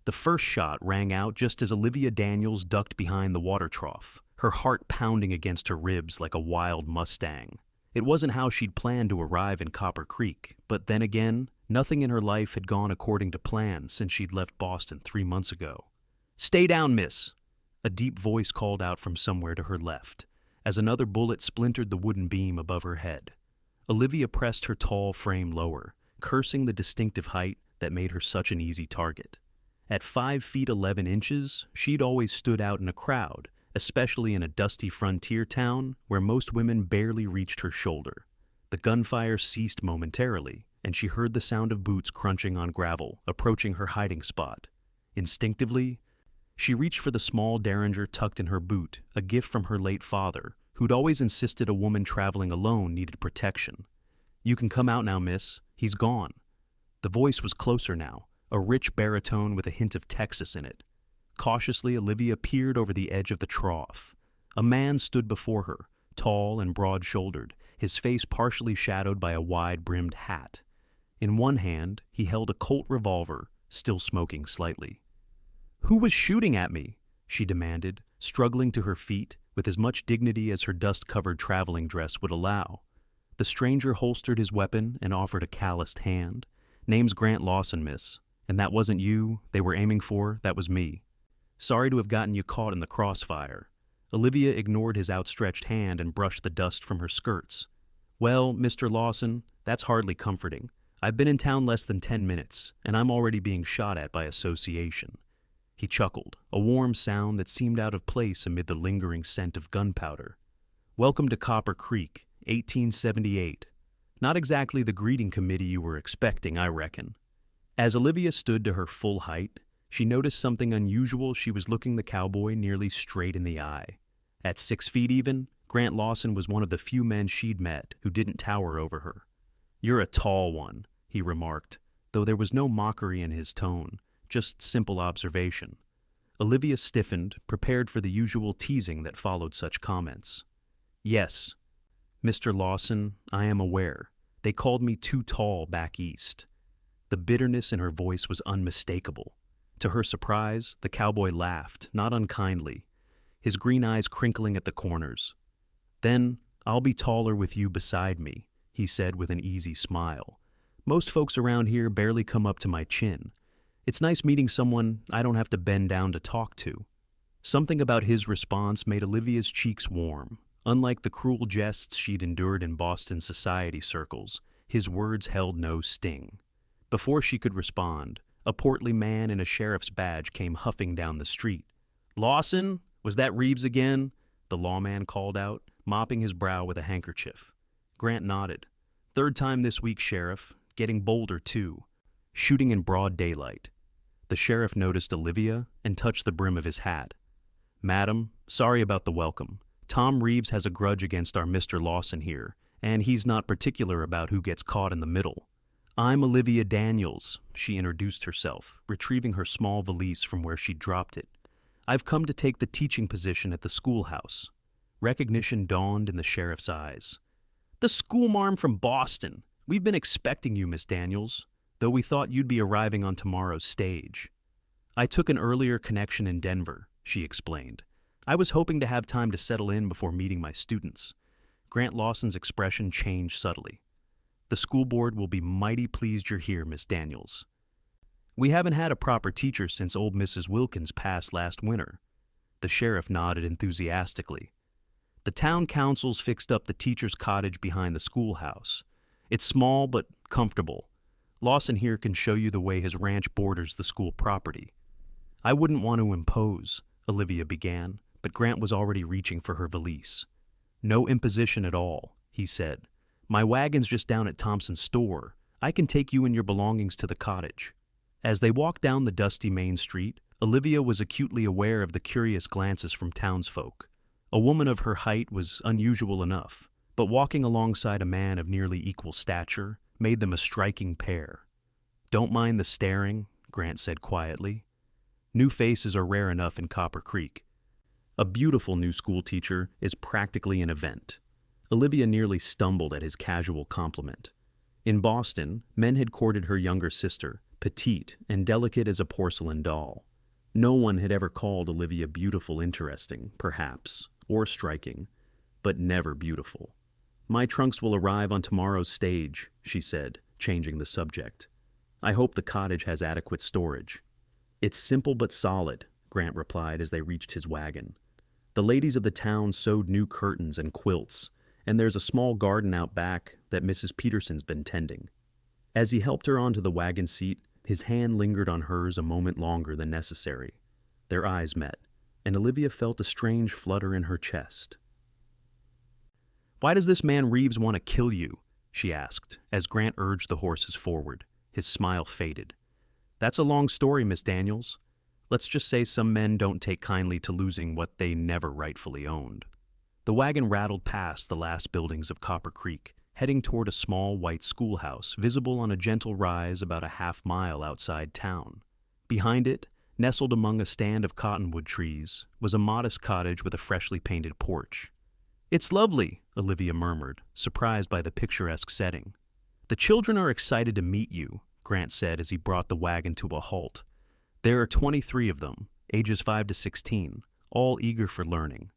The first shot rang out just as Olivia Daniels ducked behind the water trough, her heart pounding against her ribs like a wild Mustang. It wasn't how she'd planned to arrive in Copper Creek, but then again, nothing in her life had gone according to plan since she'd left Boston 3 months ago. "Stay down, miss!" A deep voice called out from somewhere to her left, as another bullet splintered the wooden beam above her head. Olivia pressed her tall frame lower, cursing the distinctive height that made her such an easy target. At 5 feet 11 inches, she'd always stood out in a crowd, especially in a dusty frontier town where most women barely reached her shoulder. The gunfire ceased momentarily, and she heard the sound of boots crunching on gravel, approaching her hiding spot. Instinctively, she reached for the small derringer tucked in her boot, a gift from her late father, who'd always insisted a woman traveling alone needed protection. "You can come out now, miss. He's gone." The voice was closer now, a rich baritone with a hint of Texas in it. Cautiously, Olivia peered over the edge of the trough. A man stood before her, tall and broad-shouldered, his face partially shadowed by a wide-brimmed hat. In one hand, he held a Colt revolver, still smoking slightly. "Who was shooting at me?" she demanded, struggling to her feet with as much dignity as her dust-covered traveling dress would allow. The stranger holstered his weapon and offered a calloused hand. "Name's Grant Lawson, miss. And that wasn't you they were aiming for, that was me. Sorry to have gotten you caught in the crossfire." Olivia ignored his outstretched hand and brushed the dust from her skirts. "Well, Mr. Lawson, that's hardly comforting. I've been in town less than 10 minutes, and I'm already being shot at by association." He chuckled, a warm sound that seemed out of place amid the lingering scent of gunpowder. "Welcome to Copper Creek, 1878. Not exactly the greeting committee you were expecting, I reckon." As Olivia stood to her full height, she noticed something unusual. She was looking the cowboy nearly straight in the eye. At 6 feet even, Grant Lawson was one of the few men she'd met who didn't tower over her. "You're a tall one," he remarked, though there was no mockery in his tone, just simple observation. Olivia stiffened, prepared for the usual teasing that followed such comments. "Yes, Mr. Lawson, I am aware. They called me too tall back east." The bitterness in her voice was unmistakable. To her surprise, the cowboy laughed, not unkindly, his green eyes crinkling at the corners. "Then I'll be taller with you beside me," he said with an easy smile. "Most folks around here barely come up to my chin. It's nice meeting someone I don't have to bend down to talk to." Something about his response made Olivia's cheeks warm. Unlike the cruel jests she'd endured in Boston society circles, his words held no sting. Before she could respond, a portly man in a sheriff's badge came huffing down the street. "Lawson, was that Reeves again?" the lawman called out, mopping his brow with a handkerchief. Grant nodded. "Third time this week, Sheriff. Getting bolder, too. Shooting in broad daylight." The sheriff noticed Olivia and touched the brim of his hat. "Madam, sorry about the welcome. Tom Reeves has a grudge against our Mr. Lawson here, and he's not particular about who gets caught in the middle. I'm Olivia Daniels," she introduced herself, retrieving her small valise from where she'd dropped it. "I've come to take the teaching position at the schoolhouse." Recognition dawned in the sheriff's eyes. "The schoolmarm from Boston. We've been expecting you, Miss Daniels, though we thought you'd be arriving on tomorrow's stage." "I took an earlier connection in Denver," she explained. "I was hoping to have time to settle in before meeting my students." Grant Lawson's expression changed subtly. "The school board will be mighty pleased you're here, Miss Daniels. We haven't had a proper teacher since old Mrs. Wilkins passed last winter." The sheriff nodded enthusiastically. "The town council's fixed up the teacher's cottage behind the schoolhouse. It's small but comfortable. Lawson here can show you the way his ranch borders the school property." "I wouldn't want to impose," Olivia began, but Grant was already reaching for her valise. "No imposition at all," he said. "My wagon's just down at Thompson's store. I can take you and your belongings to the cottage." As they walked down the dusty main street, Olivia was acutely aware of the curious glances from townsfolk. A woman of her height was unusual enough, but walking alongside a man of nearly equal stature made them a striking pair. "Don't mind the staring," Grant said quietly. "New faces are rare enough in Copper Creek. A beautiful new schoolteacher is practically an event." Olivia nearly stumbled at his casual compliment. In Boston, men had courted her younger sister, petite and delicate as a porcelain doll. No one had ever called Olivia beautiful, interesting, perhaps, or striking, but never beautiful. "My trunks will arrive on tomorrow's stage," she said, changing the subject. "I hope the cottage has adequate storage." "It's simple but solid," Grant replied as they reached his wagon. "The ladies of the town sewed new curtains and quilts, and there's a small garden out back that Mrs. Peterson's been tending." As he helped her onto the wagon seat, his hand lingered on hers a moment longer than necessary. Their eyes met, and Olivia felt a strange flutter in her chest. "Why does this man Reeves want to kill you?" she asked, as Grant urged the horses forward. His smile faded. "That's a long story, Miss Daniels. Let's just say some men don't take kindly to losing what they never rightfully owned." The wagon rattled past the last buildings of Copper Creek, heading toward a small white schoolhouse visible on a gentle rise about a half-mile outside town. Behind it, nestled among a stand of cottonwood trees, was a modest cottage with a freshly painted porch. "It's lovely," Olivia murmured, surprised by the picturesque setting. "The children are excited to meet you," Grant said as he brought the wagon to a halt. "There are 23 of them, ages 5 to 16, all eager for learning."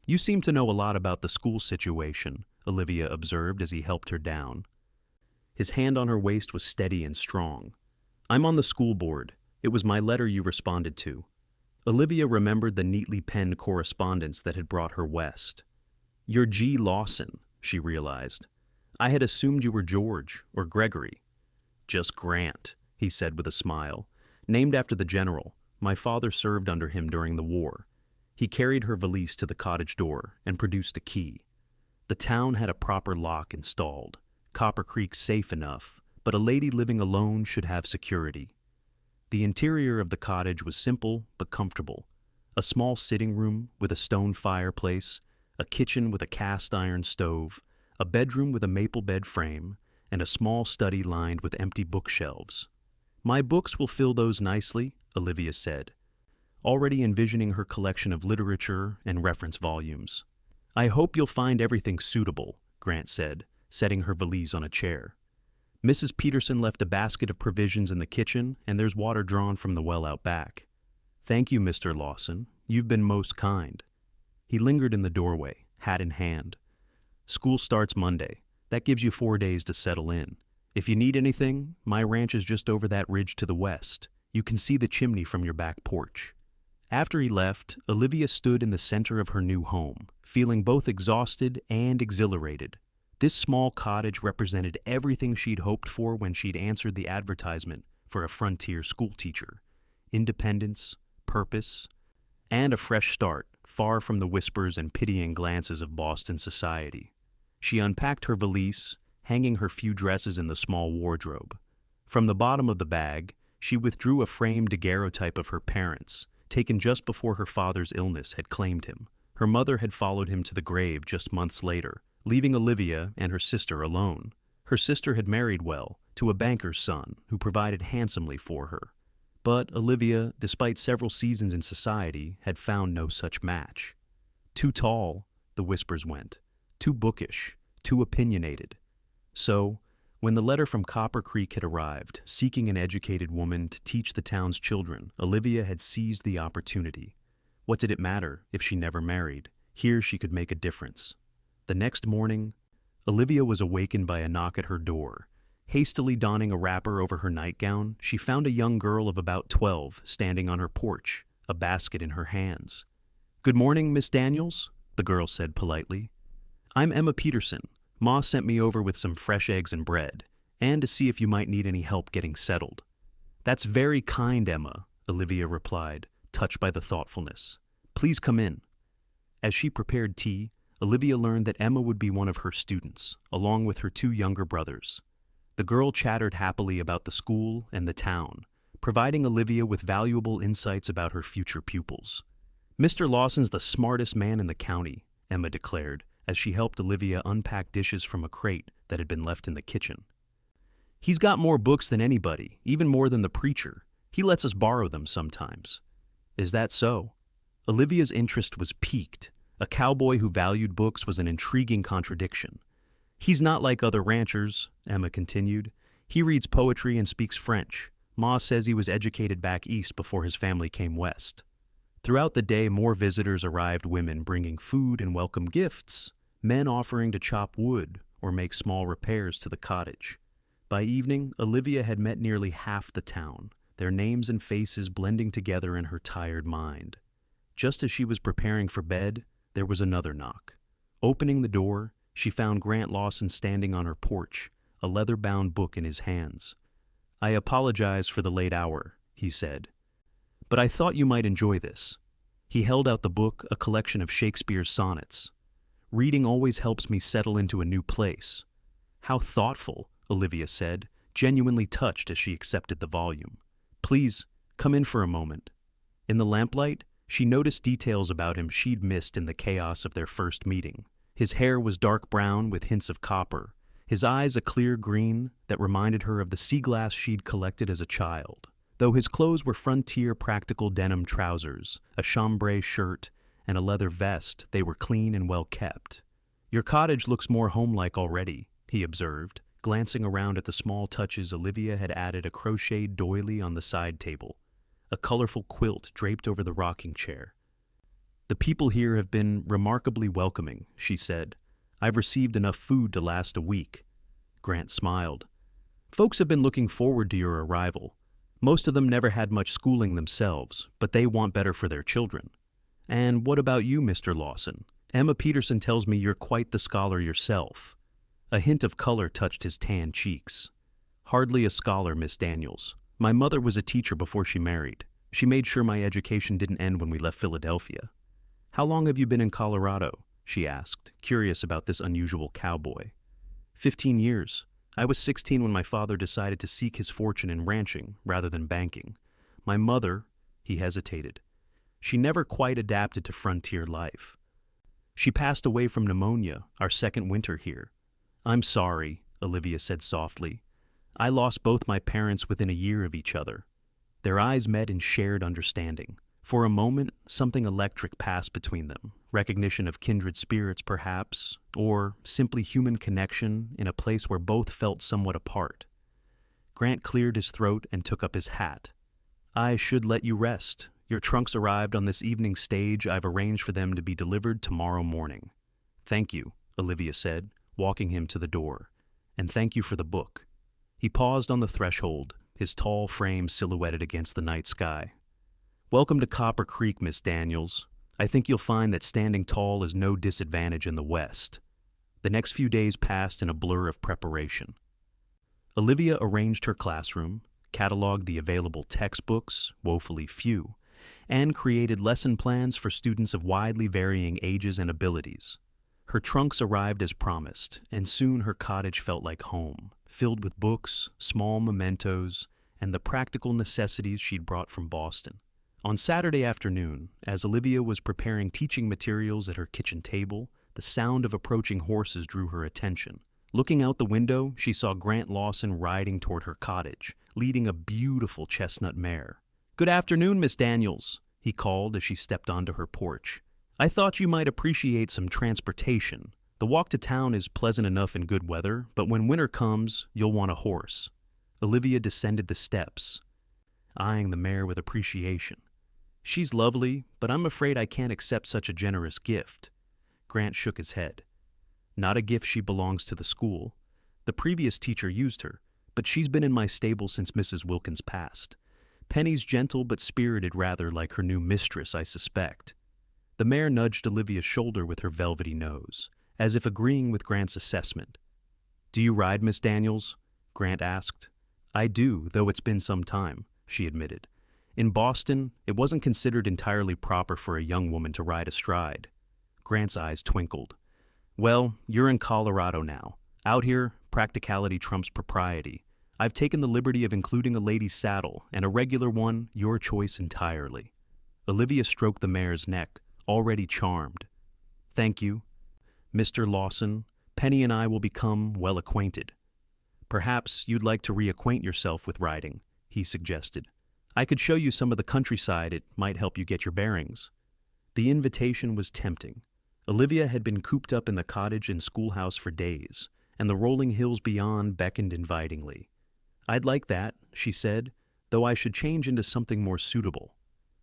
"You seem to know a lot about the school situation," Olivia observed as he helped her down. His hand on her waist was steady and strong. "I'm on the school board. It was my letter you responded to." Olivia remembered the neatly penned correspondence that had brought her west. "You're G. Lawson," she realized. "I had assumed you were George or Gregory." "Just Grant," he said with a smile. "Named after the general. My father served under him during the war." He carried her valise to the cottage door and produced a key. The town had a proper lock installed. Copper Creek safe enough, but a lady living alone should have security. The interior of the cottage was simple but comfortable. A small sitting room with a stone fireplace, a kitchen with a cast-iron stove, a bedroom with a maple bed frame, and a small study lined with empty bookshelves. "My books will fill those nicely," Olivia said, already envisioning her collection of literature and reference volumes. "I hope you'll find everything suitable," Grant said, setting her valise on a chair. "Mrs. Peterson left a basket of provisions in the kitchen, and there's water drawn from the well out back." "Thank you, Mr. Lawson. You've been most kind." He lingered in the doorway, hat in hand. "School starts Monday. That gives you 4 days to settle in. If you need anything, my ranch is just over that ridge to the west. You can see the chimney from your back porch." After he left, Olivia stood in the center of her new home, feeling both exhausted and exhilarated. This small cottage represented everything she'd hoped for when she'd answered the advertisement for a frontier schoolteacher: independence, purpose, and a fresh start, far from the whispers and pitying glances of Boston society. She unpacked her valise, hanging her few dresses in the small wardrobe. From the bottom of the bag, she withdrew a framed daguerreotype of her parents, taken just before her father's illness had claimed him. Her mother had followed him to the grave just months later, leaving Olivia and her sister alone. Her sister had married well, to a banker's son who provided handsomely for her. But Olivia, despite several seasons in society, had found no such match. Too tall, the whispers went. Too bookish, too opinionated. So, when the letter from Copper Creek had arrived, seeking an educated woman to teach the town's children, Olivia had seized the opportunity. What did it matter if she never married? Here she could make a difference. The next morning, Olivia was awakened by a knock at her door. Hastily donning a wrapper over her nightgown, she found a young girl of about 12 standing on her porch, a basket in her hands. "Good morning, Miss Daniels," the girl said politely. "I'm Emma Peterson. Ma sent me over with some fresh eggs and bread, and to see if you might need any help getting settled." "That's very kind, Emma," Olivia replied, touched by the thoughtfulness. "Please come in." As she prepared tea, Olivia learned that Emma would be one of her students, along with her 2 younger brothers. The girl chattered happily about the school and the town, providing Olivia with valuable insights about her future pupils. "Mr. Lawson's the smartest man in the county," Emma declared, as she helped Olivia unpack dishes from a crate that had been left in the kitchen. "He's got more books than anybody, even more than the preacher. He lets us borrow them sometimes." "Is that so?" Olivia's interest was piqued. A cowboy who valued books was an intriguing contradiction. "He's not like other ranchers," Emma continued. "He reads poetry and speaks French. Ma says he was educated back east before his family came west. Throughout the day, more visitors arrived, women bringing food and welcome gifts, men offering to chop wood or make small repairs to the cottage. By evening, Olivia had met nearly half the town, their names and faces blending together in her tired mind. Just as she was preparing for bed, there was another knock. Opening the door, she found Grant Lawson standing on her porch, a leather-bound book in his hands. "I apologize for the late hour," he said, "but I thought you might enjoy this." He held out the book, a collection of Shakespeare's sonnets. "Reading always helps me settle into a new place." "How thoughtful," Olivia said, genuinely touched as she accepted the volume. "Please, come in for a moment." In the lamplight, she noticed details about him she'd missed in the chaos of their first meeting. His hair was dark brown with hints of copper, his eyes a clear green that reminded her of the sea glass she'd collected as a child. Though his clothes were frontier practical denim trousers, a chambray shirt, and a leather vest, they were clean and well kept. "Your cottage looks more homelike already," he observed, glancing around at the small touches. Olivia had added a crocheted doily on the side table, a colorful quilt draped over the rocking chair. "The people here have been remarkably welcoming," she said. "I've received enough food to last a week." Grant smiled. "Folks have been looking forward to your arrival. Most of them never had much schooling themselves, but they want better for their children. And what about you, Mr. Lawson? Emma Peterson tells me you're quite the scholar yourself." A hint of color touched his tan cheeks. "Hardly a scholar, Miss Daniels. My mother was a teacher before she married. She made sure my education didn't end when we left Philadelphia." "How long have you been in Colorado?" she asked, curious about this unusual cowboy. 15 years. I was 16 when my father decided to seek his fortune in ranching rather than banking. My mother," he hesitated, "she never quite adapted to frontier life. She passed away from pneumonia our second winter here." "I'm sorry," Olivia said softly. "I lost both my parents within a year of each other." Their eyes met in shared understanding. For a moment, something electric passed between them, recognition of kindred spirits perhaps, or simply human connection in a place where both felt somewhat apart. Grant cleared his throat and took up his hat. "I should let you rest. Your trunks arrived on this evening's stage. I've arranged for them to be delivered tomorrow morning." "Thank you," Olivia said, walking him to the door. "And thank you for the book." He paused on the threshold, his tall frame silhouetted against the night sky. "Welcome to Copper Creek, Miss Daniels. I think you'll find that standing tall is no disadvantage in the West." The next few days passed in a blur of preparation. Olivia arranged her classroom, cataloged the available textbooks, woefully few, and created lesson plans for students of widely varying ages and abilities. Her trunks arrived as promised, and soon her cottage felt like home, filled with books, small mementos, and the practical necessities she'd brought from Boston. On Saturday afternoon, as Olivia was preparing teaching materials at her kitchen table, the sound of approaching horses drew her attention. Looking out the window, she saw Grant Lawson riding toward her cottage, leading a beautiful chestnut mare. "Good afternoon, Miss Daniels," he called as she stepped onto her porch. "I thought you might appreciate some transportation. The walk to town is pleasant enough in good weather, but when winter comes, you'll want a horse." Olivia descended the steps, eyeing the mare with appreciation. "She's lovely, but I'm afraid I can't accept such a generous gift." Grant shook his head. "Not a gift. She belongs to the school. The previous teacher used her, but she's been in my stable since Mrs. Wilkins passed. Penny's gentle but spirited, rather like her new mistress, I suspect." The mare nudged Olivia's shoulder with her velvety nose, as if agreeing with Grant's assessment. "Do you ride, Miss Daniels?" Grant asked. "I do, though it's been some time," she admitted. "In Boston, it wasn't considered entirely proper for a young woman to ride astride." Grant's eyes twinkled. "Well, you're in Colorado now. Out here, practicality trumps propriety. I've taken the liberty of including a lady's saddle, and a regular one, your choice entirely." Olivia stroked the mare's neck, already charmed. "Thank you. Mr. Lawson, Penny and I will become well acquainted." "Perhaps you'd like to reacquaint yourself with riding," he suggested. "I could show you some of the countryside. It might help you get your bearings." The invitation was tempting. Olivia had been cooped up in the cottage and schoolhouse for days, and the rolling hills beyond beckoned invitingly. "I'd like that," she said, though I should change into something more suitable.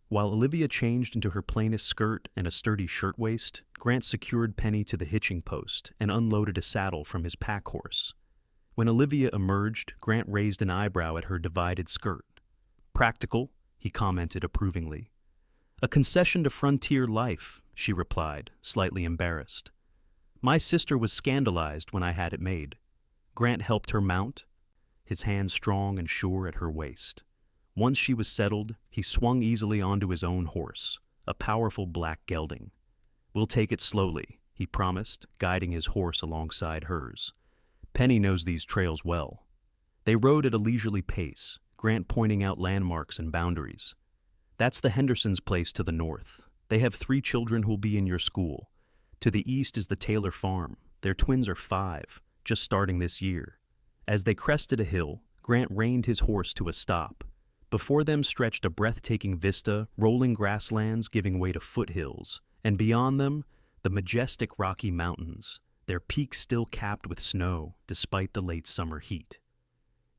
While Olivia changed into her plainest skirt and a sturdy shirtwaist, Grant secured Penny to the hitching post and unloaded a saddle from his pack horse. When Olivia emerged, Grant raised an eyebrow at her divided skirt. "Practical," he commented approvingly. "A concession to frontier life," she replied, slightly embarrassed. "My sister was scandalized when I had it made." Grant helped her mount, his hands strong and sure at her waist. Once she was settled, he swung easily onto his own horse, a powerful black gelding. "We'll take it slowly," he promised, guiding his horse alongside hers. "Penny knows these trails well." They rode at a leisurely pace, Grant pointing out landmarks and boundaries. "That's the Hendersons' place to the north. They have 3 children who'll be in your school. To the east is the Taylor farm. Their twins are 5, just starting this year." As they crested a hill, Grant reined his horse to a stop. Before them stretched a breathtaking vista, rolling grasslands giving way to foothills, and beyond them, the majestic Rocky Mountains, their peaks still capped with snow despite the late summer heat.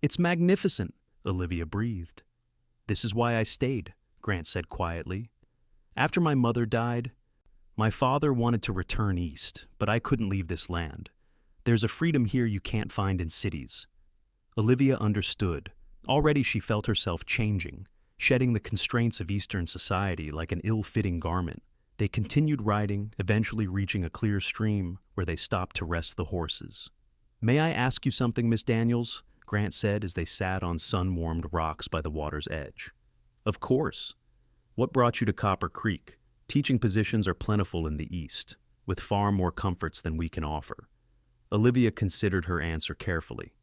"It's magnificent," Olivia breathed. "This is why I stayed," Grant said quietly. "After my mother died, my father wanted to return east, but I couldn't leave this land. There's a freedom here you can't find in cities." Olivia understood. Already she felt herself changing, shedding the constraints of Eastern society like an ill-fitting garment. They continued riding, eventually reaching a clear stream where they stopped to rest the horses. "May I ask you something, Miss Daniels?" Grant said as they sat on sun-warmed rocks by the water's edge. "Of course. What brought you to Copper Creek? Teaching positions are plentiful in the East, with far more comforts than we can offer." Olivia considered her answer carefully.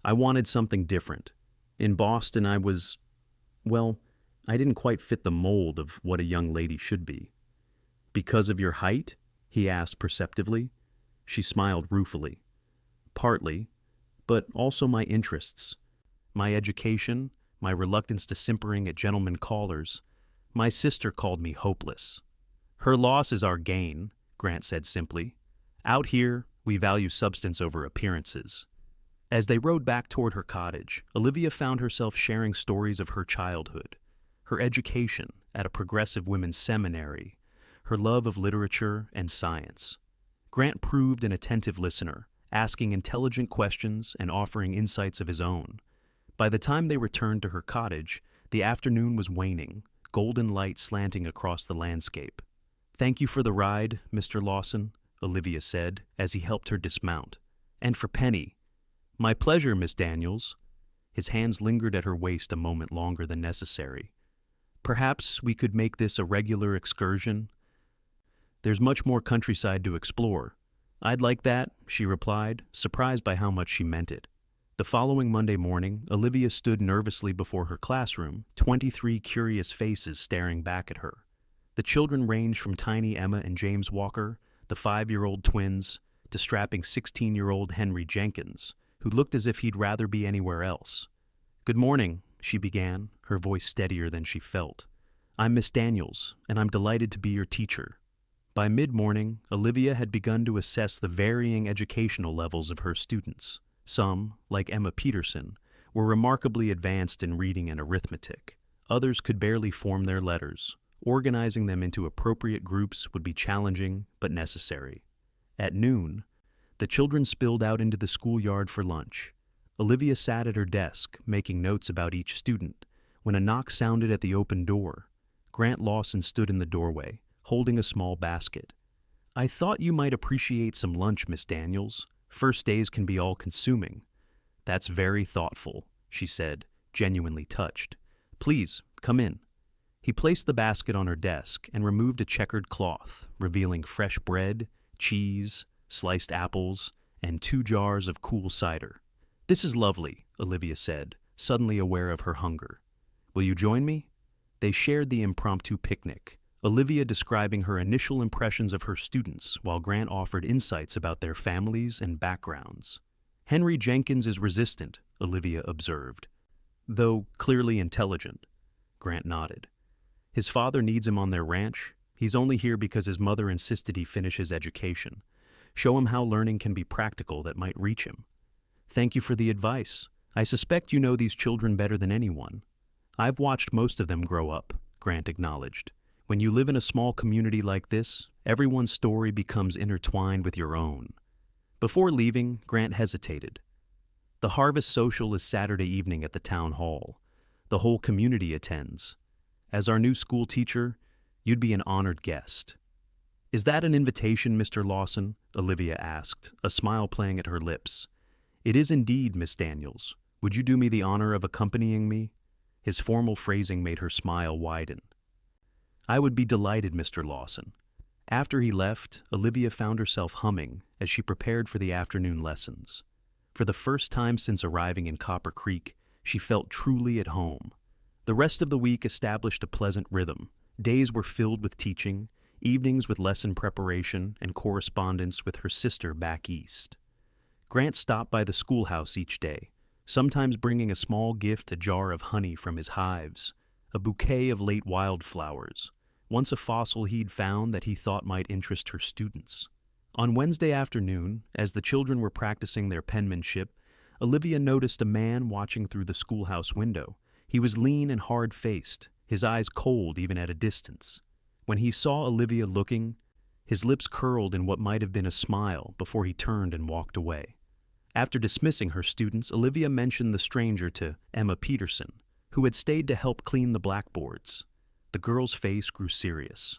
"I wanted something different. In Boston I didn't quite fit the mold of what a young lady should be." "Because of your height?" he asked perceptively. She smiled ruefully. "Partly, but also my interests. My education, my reluctance to simpering at gentlemen callers. My sister called me hopeless." "Her loss is our gain," Grant said simply. "Out here, we value substance over appearances." As they rode back toward her cottage, Olivia found herself sharing stories of her childhood, her education at a progressive women's seminary, her love of literature and science. Grant proved an attentive listener, asking intelligent questions and offering insights of his own. By the time they returned to her cottage, the afternoon was waning, golden light slanting across the landscape. "Thank you for the ride, Mr. Lawson," Olivia said as he helped her dismount. "And for Penny." "My pleasure, Miss Daniels." His hands lingered at her waist a moment longer than necessary. "Perhaps we could make this a regular excursion. There's much more countryside to explore." "I'd like that," she replied, surprised by how much she meant it. The following Monday morning, Olivia stood nervously before her classroom, 23 curious faces staring back at her. The children ranged from tiny Emma and James Walker, the 5-year-old twins, to strapping 16-year-old Henry Jenkins, who looked as if he'd rather be anywhere else. "Good morning," she began, her voice steadier than she felt. "I'm Miss Daniels, and I'm delighted to be your teacher." By mid-morning, Olivia had begun to assess the varying educational levels of her students. Some, like Emma Peterson, were remarkably advanced in reading and arithmetic. Others could barely form their letters. Organizing them into appropriate groups would be challenging but necessary. At noon, the children spilled out into the schoolyard for lunch. Olivia sat at her desk, making notes about each student, when a knock sounded at the open door. Grant Lawson stood in the doorway, holding a small basket. "I thought you might appreciate some lunch, Miss Daniels. First days can be all-consuming." "That's very thoughtful," she said, genuinely touched. "Please, come in." He placed the basket on her desk and removed a checkered cloth, revealing fresh bread, cheese, sliced apples, and 2 jars of cool cider. "This is lovely," Olivia said, suddenly aware of her hunger. "Will you join me?" They shared the impromptu picnic, Olivia describing her initial impressions of her students while Grant offered insights about their families and backgrounds. "Henry Jenkins is resistant," Olivia observed. "Though clearly intelligent." Grant nodded. "His father needs him on their ranch. He's only here because his mother insisted he finish his education. Show him how learning can be practical that might reach him." "Thank you for the advice. I suspect you know these children better than anyone." I've watched most of them grow up, Grant acknowledged. When you live in a small community like this, everyone's story becomes intertwined with your own. Before leaving, Grant hesitated. The harvest social is Saturday evening at the town hall. The whole community attends. As our new school teacher, you'd be an honored guest. Is that an invitation, Mr. Lawson? Olivia asked, a smile playing at her lips. It is indeed, Miss Daniels. Would you do me the honor of accompanying me? His formal phrasing made her smile widen. I would be delighted, Mr. Lawson. After he left, Olivia found herself humming as she prepared for the afternoon lessons. For the first time since arriving in Copper Creek, she felt truly at home. The rest of the week established a pleasant rhythm. Days were filled with teaching, evenings with lesson preparation and correspondence with her sister back east. Grant stopped by the schoolhouse each day, sometimes bringing a small gift, a jar of honey from his hives, a bouquet of late wildflowers, once a fossil he'd found that he thought might interest her students. On Wednesday afternoon, as the children were practicing their penmanship, Olivia noticed a man watching through the schoolhouse window. He was lean and hard-faced, his eyes cold even at a distance. When he saw Olivia looking, his lips curled in what might have been a smile before he turned and walked away. After dismissing her students, Olivia mentioned the stranger to Emma Peterson, who had stayed to help clean the blackboards. The girl's face grew serious.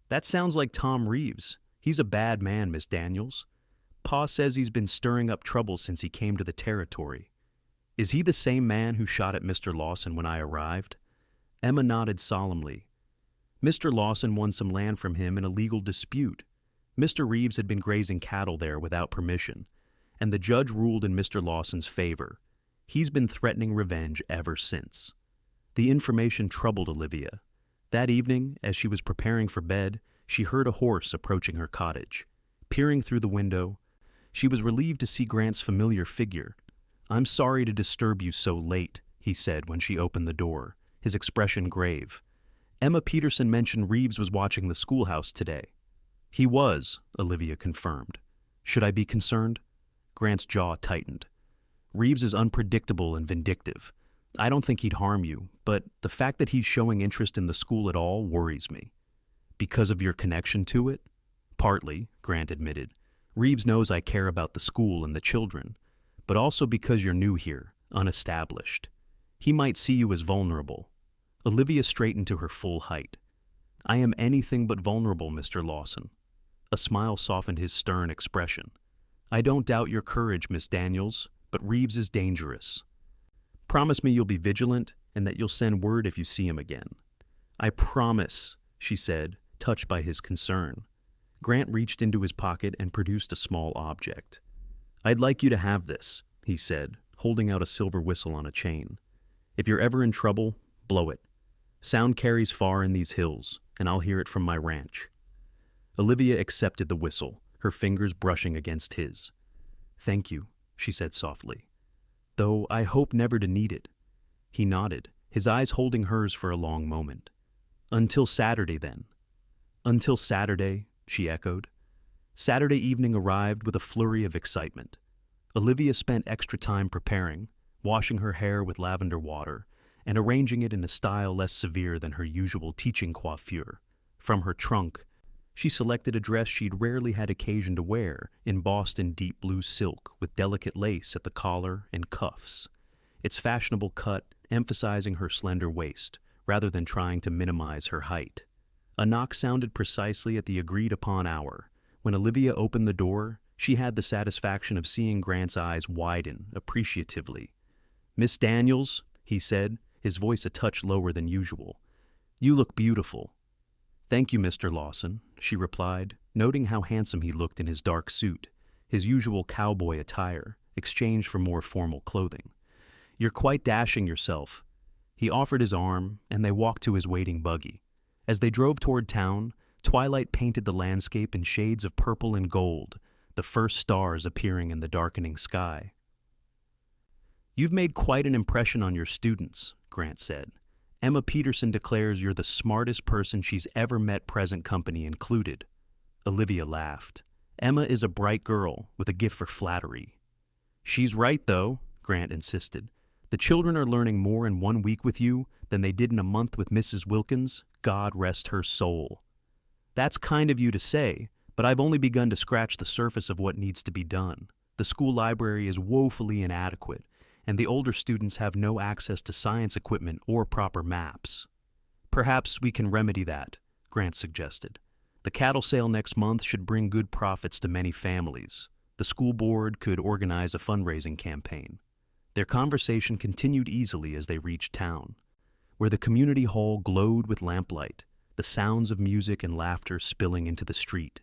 That sounds like Tom Reeves. He's a bad man, Miss Daniels. Pa says he's been stirring up trouble since he came to the territory. Is he the same man who shot at Mr. Lawson when I arrived? Emma nodded solemnly. Mr. Lawson won some land from him in a legal dispute. Mr. Reeves had been grazing cattle there without permission, and the judge ruled in Mr. Lawson's favor. He's been threatening revenge ever since. The information troubled Olivia. That evening, as she was preparing for bed, she heard a horse approaching her cottage. Peering through the window, she was relieved to see Grant's familiar figure. I'm sorry to disturb you so late, he said when she opened the door, his expression grave. Emma Peterson mentioned Reeves was watching the schoolhouse today. He was, Olivia confirmed. Should I be concerned? Grant's jaw tightened. Reeves is unpredictable and vindictive. I don't think he'd harm you, but the fact that he's showing interest in the school at all worries me. Because of your connection to it? Partly, Grant admitted. Reeves knows I care about the school and the children, but also because you're new here, unestablished. He might see you as vulnerable. Olivia straightened to her full height. I am anything but vulnerable, Mr. Lawson. A smile softened his stern expression. I don't doubt your courage, Miss Daniels, but Reeves is dangerous. Promise me you'll be vigilant and that you'll send word if you see him again. I promise, she said, touched by his concern. Grant reached into his pocket and produced a small object. I'd like you to have this, he said, holding out a silver whistle on a chain. If you're ever in trouble, blow it. Sound carries far in these hills, and I'll hear it from my ranch. Olivia accepted the whistle, her fingers brushing against his. Thank you, she said softly. Though I hope never to need it. He nodded, his eyes holding hers for a long moment. Until Saturday, then. Until Saturday, she echoed. Saturday evening arrived with a flurry of excitement. Olivia spent extra time preparing, washing her hair with lavender water, and arranging it in a style less severe than her usual teaching coiffure. From her trunk, she selected a dress she'd rarely had occasion to wear, embossed in deep blue silk with delicate lace at the collar and cuffs. Its fashionable cut emphasizing her slender waist, rather than trying to minimize her height. A knock sounded precisely at the agreed-upon hour. When Olivia opened the door, she had the satisfaction of seeing Grant's eyes widen appreciatively. Miss Daniels, he said, his voice a touch lower than usual. You look beautiful. Thank you, Mr. Lawson, she replied, noting how handsome he looked in his dark suit, his usual cowboy attire, exchanged for more formal clothing. You're quite dashing yourself. He offered his arm, and they walked to his waiting buggy. As they drove toward town, twilight painted the landscape in shades of purple and gold, the first stars appearing in the darkening sky. You've made quite an impression on your students, Grant said. Emma Peterson declares you're the smartest person she's ever met, present company included. Olivia laughed. Emma is a bright girl with a gift for flattery. She's right, though, Grant insisted. The children are learning more in 1 week with you than they did in a month with Mrs. Wilkins, God rest her soul. That's kind of you to say, but I've only begun to scratch the surface of what needs to be done. The school library is woefully inadequate, and the older students have no access to science equipment or proper maps. Perhaps we can remedy that, Grant suggested. The cattle sale next month should bring good profits to many families. The school board could organize a fundraising campaign. Their conversation continued easily as they reached town, where the community hall glowed with lamplight, the sounds of music and laughter spilling into the street.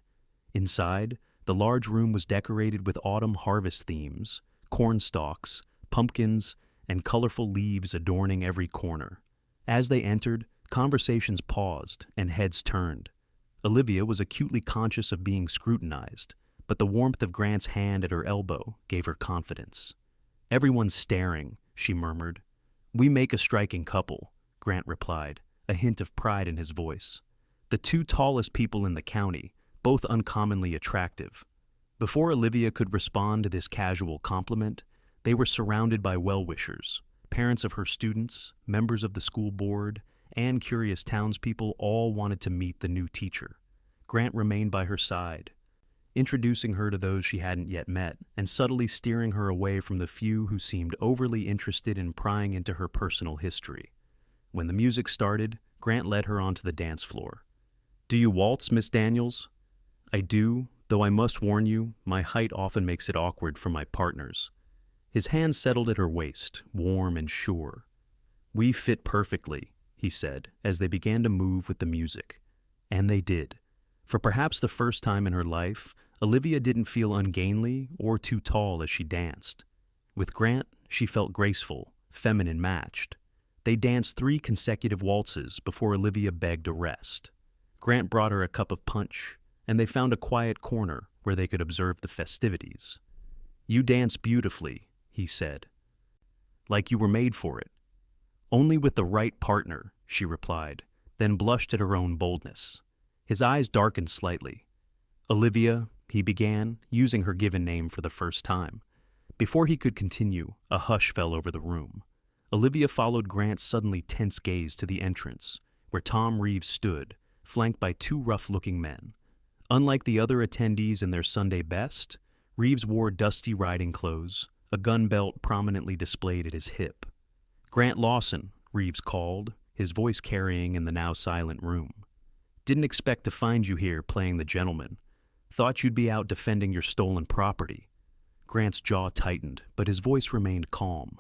Inside, the large room was decorated with autumn harvest themes, corn stalks, pumpkins, and colorful leaves adorning every corner. As they entered, conversations paused and heads turned. Olivia was acutely conscious of being scrutinized, but the warmth of Grant's hand at her elbow gave her confidence. "Everyone's staring," she murmured. "We make a striking couple," Grant replied, a hint of pride in his voice. "The two tallest people in the county, both uncommonly attractive." Before Olivia could respond to this casual compliment, they were surrounded by well-wishers. Parents of her students, members of the school board, and curious townspeople all wanted to meet the new teacher. Grant remained by her side, introducing her to those she hadn't yet met, and subtly steering her away from the few who seemed overly interested in prying into her personal history. When the music started, Grant led her onto the dance floor. "Do you waltz, Miss Daniels?" "I do, though I must warn you, my height often makes it awkward for my partners." His hand settled at her waist, warm and sure. "We fit perfectly," he said, as they began to move with the music. And they did. For perhaps the first time in her life, Olivia didn't feel ungainly or too tall as she danced. With Grant, she felt graceful, feminine matched. They danced 3 consecutive waltzes before Olivia begged a rest. Grant brought her a cup of punch, and they found a quiet corner where they could observe the festivities. "You dance beautifully," he said. "Like you were made for it." "Only with the right partner," she replied, then blushed at her own boldness. His eyes darkened slightly. "Olivia," he began, using her given name for the first time. Before he could continue, a hush fell over the room. Olivia followed Grant's suddenly tense gaze to the entrance, where Tom Reeves stood, flanked by 2 rough-looking men. Unlike the other attendees in their Sunday best, Reeves wore dusty riding clothes, a gun belt prominently displayed at his hip. "Grant Lawson," Reeves called, his voice carrying in the now silent room. "Didn't expect to find you here playing the gentleman. Thought you'd be out defending your stolen property." Grant's jaw tightened, but his voice remained calm.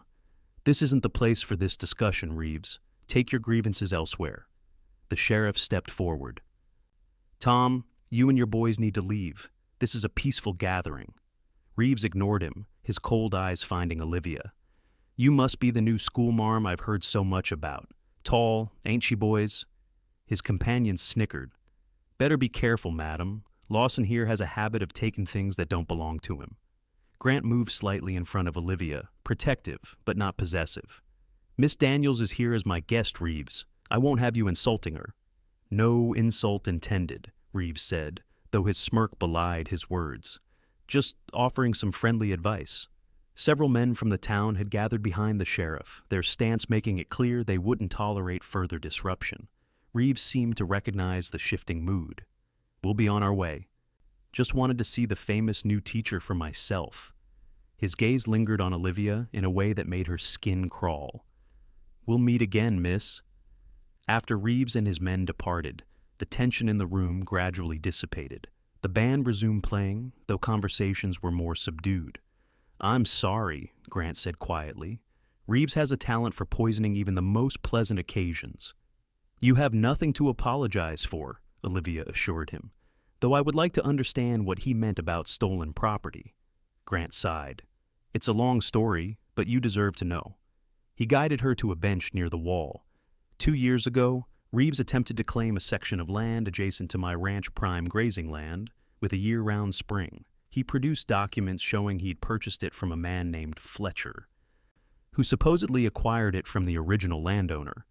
"This isn't the place for this discussion, Reeves. Take your grievances elsewhere." The sheriff stepped forward. "Tom, you and your boys need to leave. This is a peaceful gathering." Reeves ignored him, his cold eyes finding Olivia. "You must be the new schoolmarm I've heard so much about. Tall, ain't she, boys?" His companions snickered. "Better be careful, madam. Lawson here has a habit of taking things that don't belong to him." Grant moved slightly in front of Olivia, protective, but not possessive. "Miss Daniels is here as my guest, Reeves. I won't have you insulting her." "No insult intended," Reeves said, though his smirk belied his words. "Just offering some friendly advice." Several men from the town had gathered behind the sheriff, their stance making it clear they wouldn't tolerate further disruption. Reeves seemed to recognize the shifting mood. "We'll be on our way. Just wanted to see the famous new teacher for myself." His gaze lingered on Olivia in a way that made her skin crawl. "We'll meet again, miss." After Reeves and his men departed, the tension in the room gradually dissipated. The band resumed playing, though conversations were more subdued. "I'm sorry," Grant said quietly. "Reeves has a talent for poisoning even the most pleasant occasions." "You have nothing to apologize for," Olivia assured him, "though I would like to understand what he meant about stolen property." Grant sighed. "It's a long story, but you deserve to know." He guided her to a bench near the wall. 2 years ago, Reeves attempted to claim a section of land adjacent to my ranch prime grazing land with a year-round spring. He produced documents showing he'd purchased it from a man named Fletcher, who supposedly acquired it from the original landowner.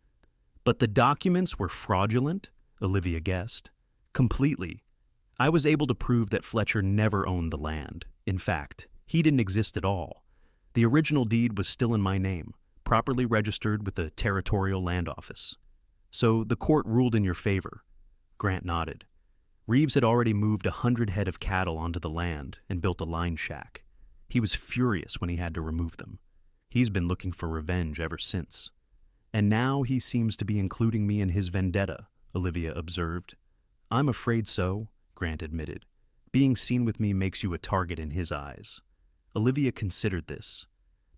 "But the documents were fraudulent?" Olivia guessed. "Completely. I was able to prove that Fletcher never owned the land. In fact, he didn't exist at all. The original deed was still in my name, properly registered with the Territorial Land Office. So the court ruled in your favor. Grant nodded. Reeves had already moved 100 head of cattle onto the land and built a line shack. He was furious when he had to remove them. He's been looking for revenge ever since. And now he seems to be including me in his vendetta, Olivia observed. I'm afraid so, Grant admitted. Being seen with me makes you a target in his eyes. Olivia considered this.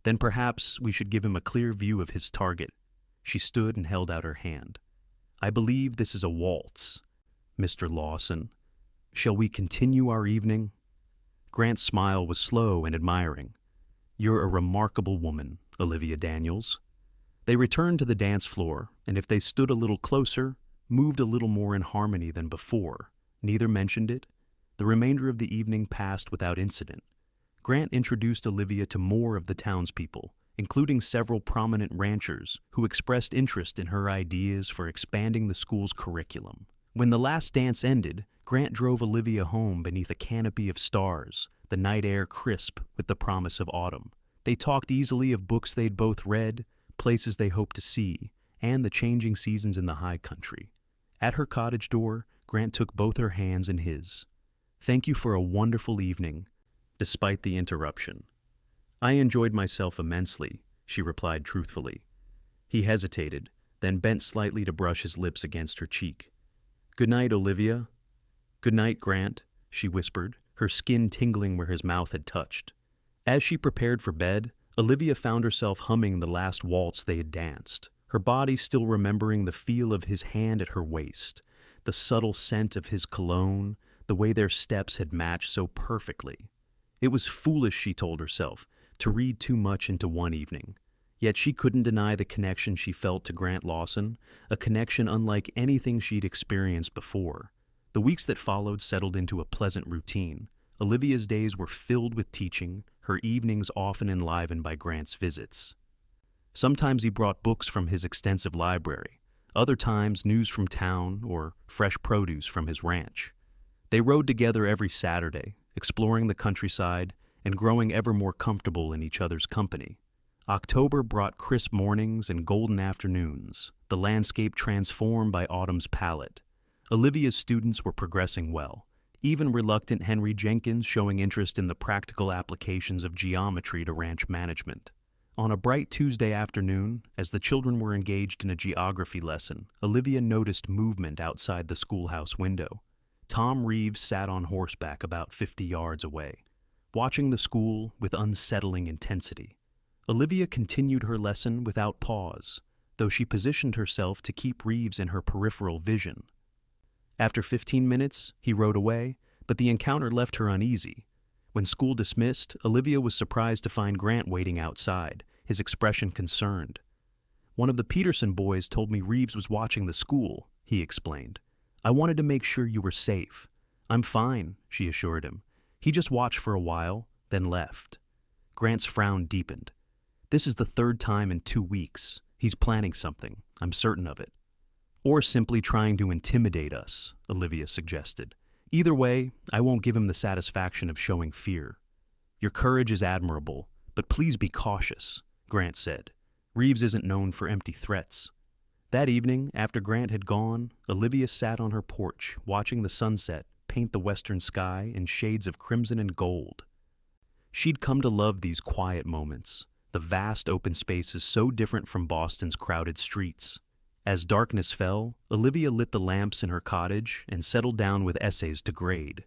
Then perhaps we should give him a clear view of his target. She stood and held out her hand. I believe this is a waltz, Mr. Lawson. Shall we continue our evening? Grant's smile was slow and admiring. You're a remarkable woman, Olivia Daniels. They returned to the dance floor, and if they stood a little closer, moved a little more in harmony than before, neither mentioned it. The remainder of the evening passed without incident. Grant introduced Olivia to more of the townspeople, including several prominent ranchers who expressed interest in her ideas for expanding the school's curriculum. When the last dance ended, Grant drove Olivia home beneath a canopy of stars, the night air crisp with the promise of autumn. They talked easily of books they'd both read, places they hoped to see, and the changing seasons in the high country. At her cottage door, Grant took both her hands in his. Thank you for a wonderful evening, despite the interruption. I enjoyed myself immensely, she replied truthfully. He hesitated, then bent slightly to brush his lips against her cheek. Good night, Olivia. Good night, Grant, she whispered, her skin tingling where his mouth had touched. As she prepared for bed, Olivia found herself humming the last waltz they had danced, her body still remembering the feel of his hand at her waist, the subtle scent of his cologne, the way their steps had matched so perfectly. It was foolish, she told herself, to read too much into one evening. Yet she couldn't deny the connection she felt to Grant Lawson, a connection unlike anything she'd experienced before. The weeks that followed settled into a pleasant routine. Olivia's days were filled with teaching, her evenings often enlivened by Grant's visits. Sometimes he brought books from his extensive library, other times news from town or fresh produce from his ranch. They rode together every Saturday, exploring the countryside and growing ever more comfortable in each other's company. October brought crisp mornings and golden afternoons, the landscape transformed by autumn's palette. Olivia's students were progressing well, even reluctant Henry Jenkins showing interest in the practical applications of geometry to ranch management. On a bright Tuesday afternoon, as the children were engaged in a geography lesson, Olivia noticed movement outside the schoolhouse window. Tom Reeves sat on horseback about 50 yards away, watching the school with unsettling intensity. Olivia continued her lesson without pause, though she positioned herself to keep Reeves in her peripheral vision. After 15 minutes, he rode away, but the encounter left her uneasy. When school dismissed, Olivia was surprised to find Grant waiting outside, his expression concerned. One of the Peterson boys told me Reeves was watching the school, he explained. I wanted to make sure you were safe. I'm fine, she assured him. He just watched for a while, then left. Grant's frown deepened. This is the third time in 2 weeks. He's planning something, I'm certain of it. Or simply trying to intimidate us, Olivia suggested. Either way, I won't give him the satisfaction of showing fear. Your courage is admirable, but please be cautious, Grant said. Reeves isn't known for empty threats. That evening, after Grant had gone, Olivia sat on her porch, watching the sunset paint the western sky in shades of crimson and gold. She'd come to love these quiet moments, the vast open spaces so different from Boston's crowded streets. As darkness fell, Olivia lit the lamps in her cottage and settled down with essays to grade.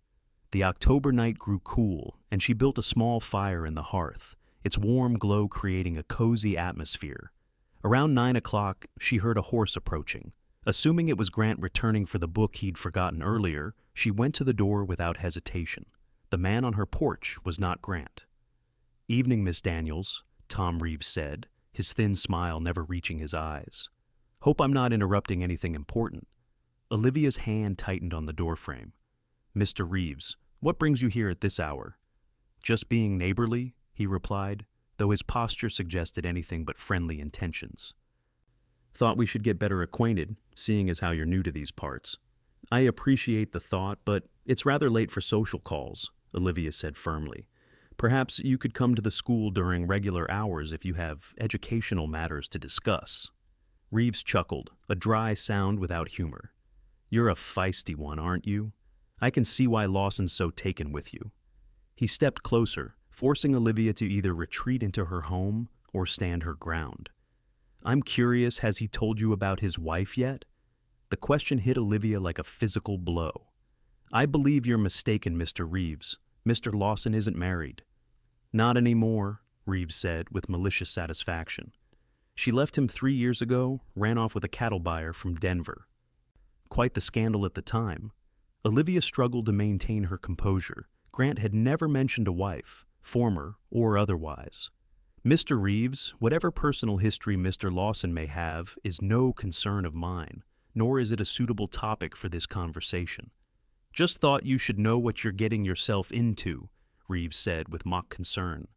The October night grew cool, and she built a small fire in the hearth, its warm glow creating a cozy atmosphere. Around 9 o'clock, she heard a horse approaching. Assuming it was Grant returning for the book he'd forgotten earlier, she went to the door without hesitation. The man on her porch was not Grant. Evening, Miss Daniels, Tom Reeves said, his thin smile never reaching his eyes. Hope I'm not interrupting anything important. Olivia's hand tightened on the doorframe. Mr. Reeves, what brings you here at this hour? Just being neighborly, he replied, though his posture suggested anything but friendly intentions. Thought we should get better acquainted, seeing as how you're new to these parts. I appreciate the thought, but it's rather late for social calls, Olivia said firmly. Perhaps you could come to the school during regular hours if you have educational matters to discuss." Reeves chuckled, a dry sound without humor. "You're a feisty one, aren't you? I can see why Lawson's so taken with you." He stepped closer, forcing Olivia to either retreat into her home or stand her ground. "I'm curious, has he told you about his wife yet?" The question hit Olivia like a physical blow. "I believe you're mistaken, Mr. Reeves. Mr. Lawson isn't married." "Not anymore," Reeves said with malicious satisfaction. "She left him 3 years ago, ran off with a cattle buyer from Denver." Quite the scandal at the time. Olivia struggled to maintain her composure. Grant had never mentioned a wife, former or otherwise. "Mr. Reeves, whatever personal history Mr. Lawson may have is no concern of mine, nor is it a suitable topic for this conversation. Just thought you should know what you're getting yourself into," Reeves said with mock concern.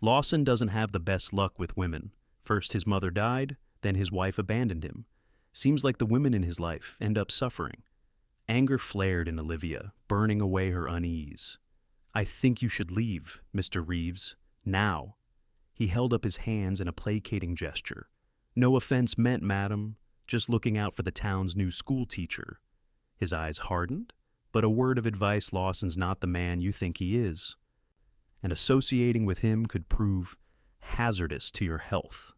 "Lawson doesn't have the best luck with women. First his mother died, then his wife abandoned him. Seems like the women in his life end up suffering." Anger flared in Olivia, burning away her unease. "I think you should leave, Mr. Reeves. Now." He held up his hands in a placating gesture. "No offense meant, madam. Just looking out for the town's new schoolteacher." His eyes hardened. "But a word of advice, Lawson's not the man you think he is. And associating with him could prove hazardous to your health."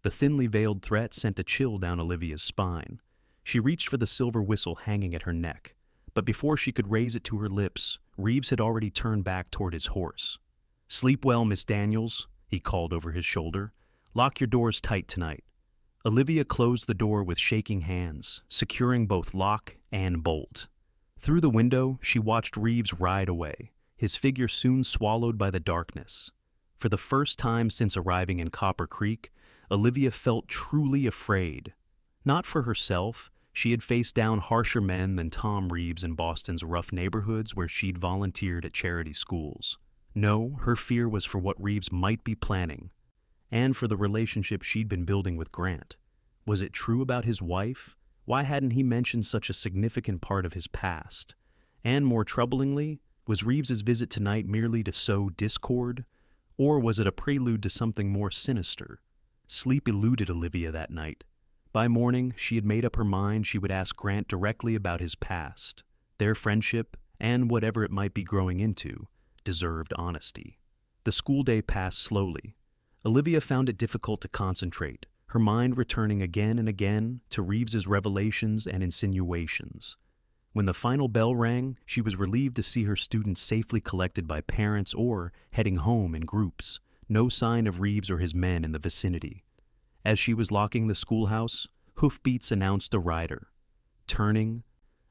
The thinly veiled threat sent a chill down Olivia's spine. She reached for the silver whistle hanging at her neck, but before she could raise it to her lips, Reeves had already turned back toward his horse. "Sleep well, Miss Daniels," he called over his shoulder. "Lock your doors tight tonight." Olivia closed the door with shaking hands, securing both lock and bolt. Through the window, she watched Reeves ride away, his figure soon swallowed by the darkness. For the first time since arriving in Copper Creek, Olivia felt truly afraid. Not for herself. She had faced down harsher men than Tom Reeves in Boston's rough neighborhoods where she'd volunteered at charity schools. No, her fear was for what Reeves might be planning, and for the relationship she'd been building with Grant. Was it true about his wife? Why hadn't he mentioned such a significant part of his past? And more troublingly, was Reeves's visit tonight merely to sow discord? Or was it a prelude to something more sinister? Sleep eluded Olivia that night. By morning, she had made up her mind she would ask Grant directly about his past. Their friendship, and whatever it might be growing into, deserved honesty. The school day passed slowly. Olivia found it difficult to concentrate, her mind returning again and again to Reeves's revelations and insinuations. When the final bell rang, she was relieved to see her students safely collected by parents or heading home in groups. No sign of Reeves or his men in the vicinity. As she was locking the schoolhouse, hoofbeats announced a rider. Turning,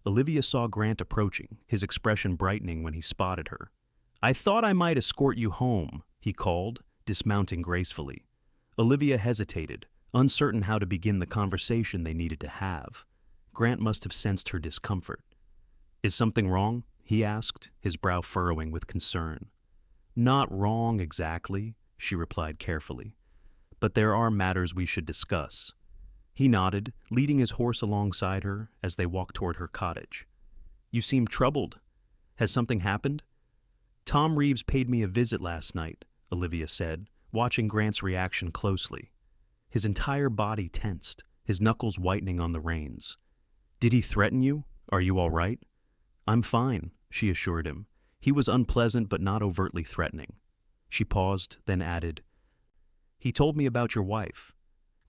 Olivia saw Grant approaching, his expression brightening when he spotted her. "I thought I might escort you home," he called, dismounting gracefully. Olivia hesitated, uncertain how to begin the conversation they needed to have. Grant must have sensed her discomfort. "Is something wrong?" he asked, his brow furrowing with concern. "Not wrong exactly," she replied carefully. "But there are matters we should discuss." He nodded, leading his horse alongside her as they walked toward her cottage. "You seem troubled. Has something happened?" "Tom Reeves paid me a visit last night," Olivia said, watching Grant's reaction closely. His entire body tensed, his knuckles whitening on the reins. "Did he threaten you? Are you all right?" "I'm fine," she assured him. He was unpleasant but not overtly threatening. She paused, then added, "He told me about your wife."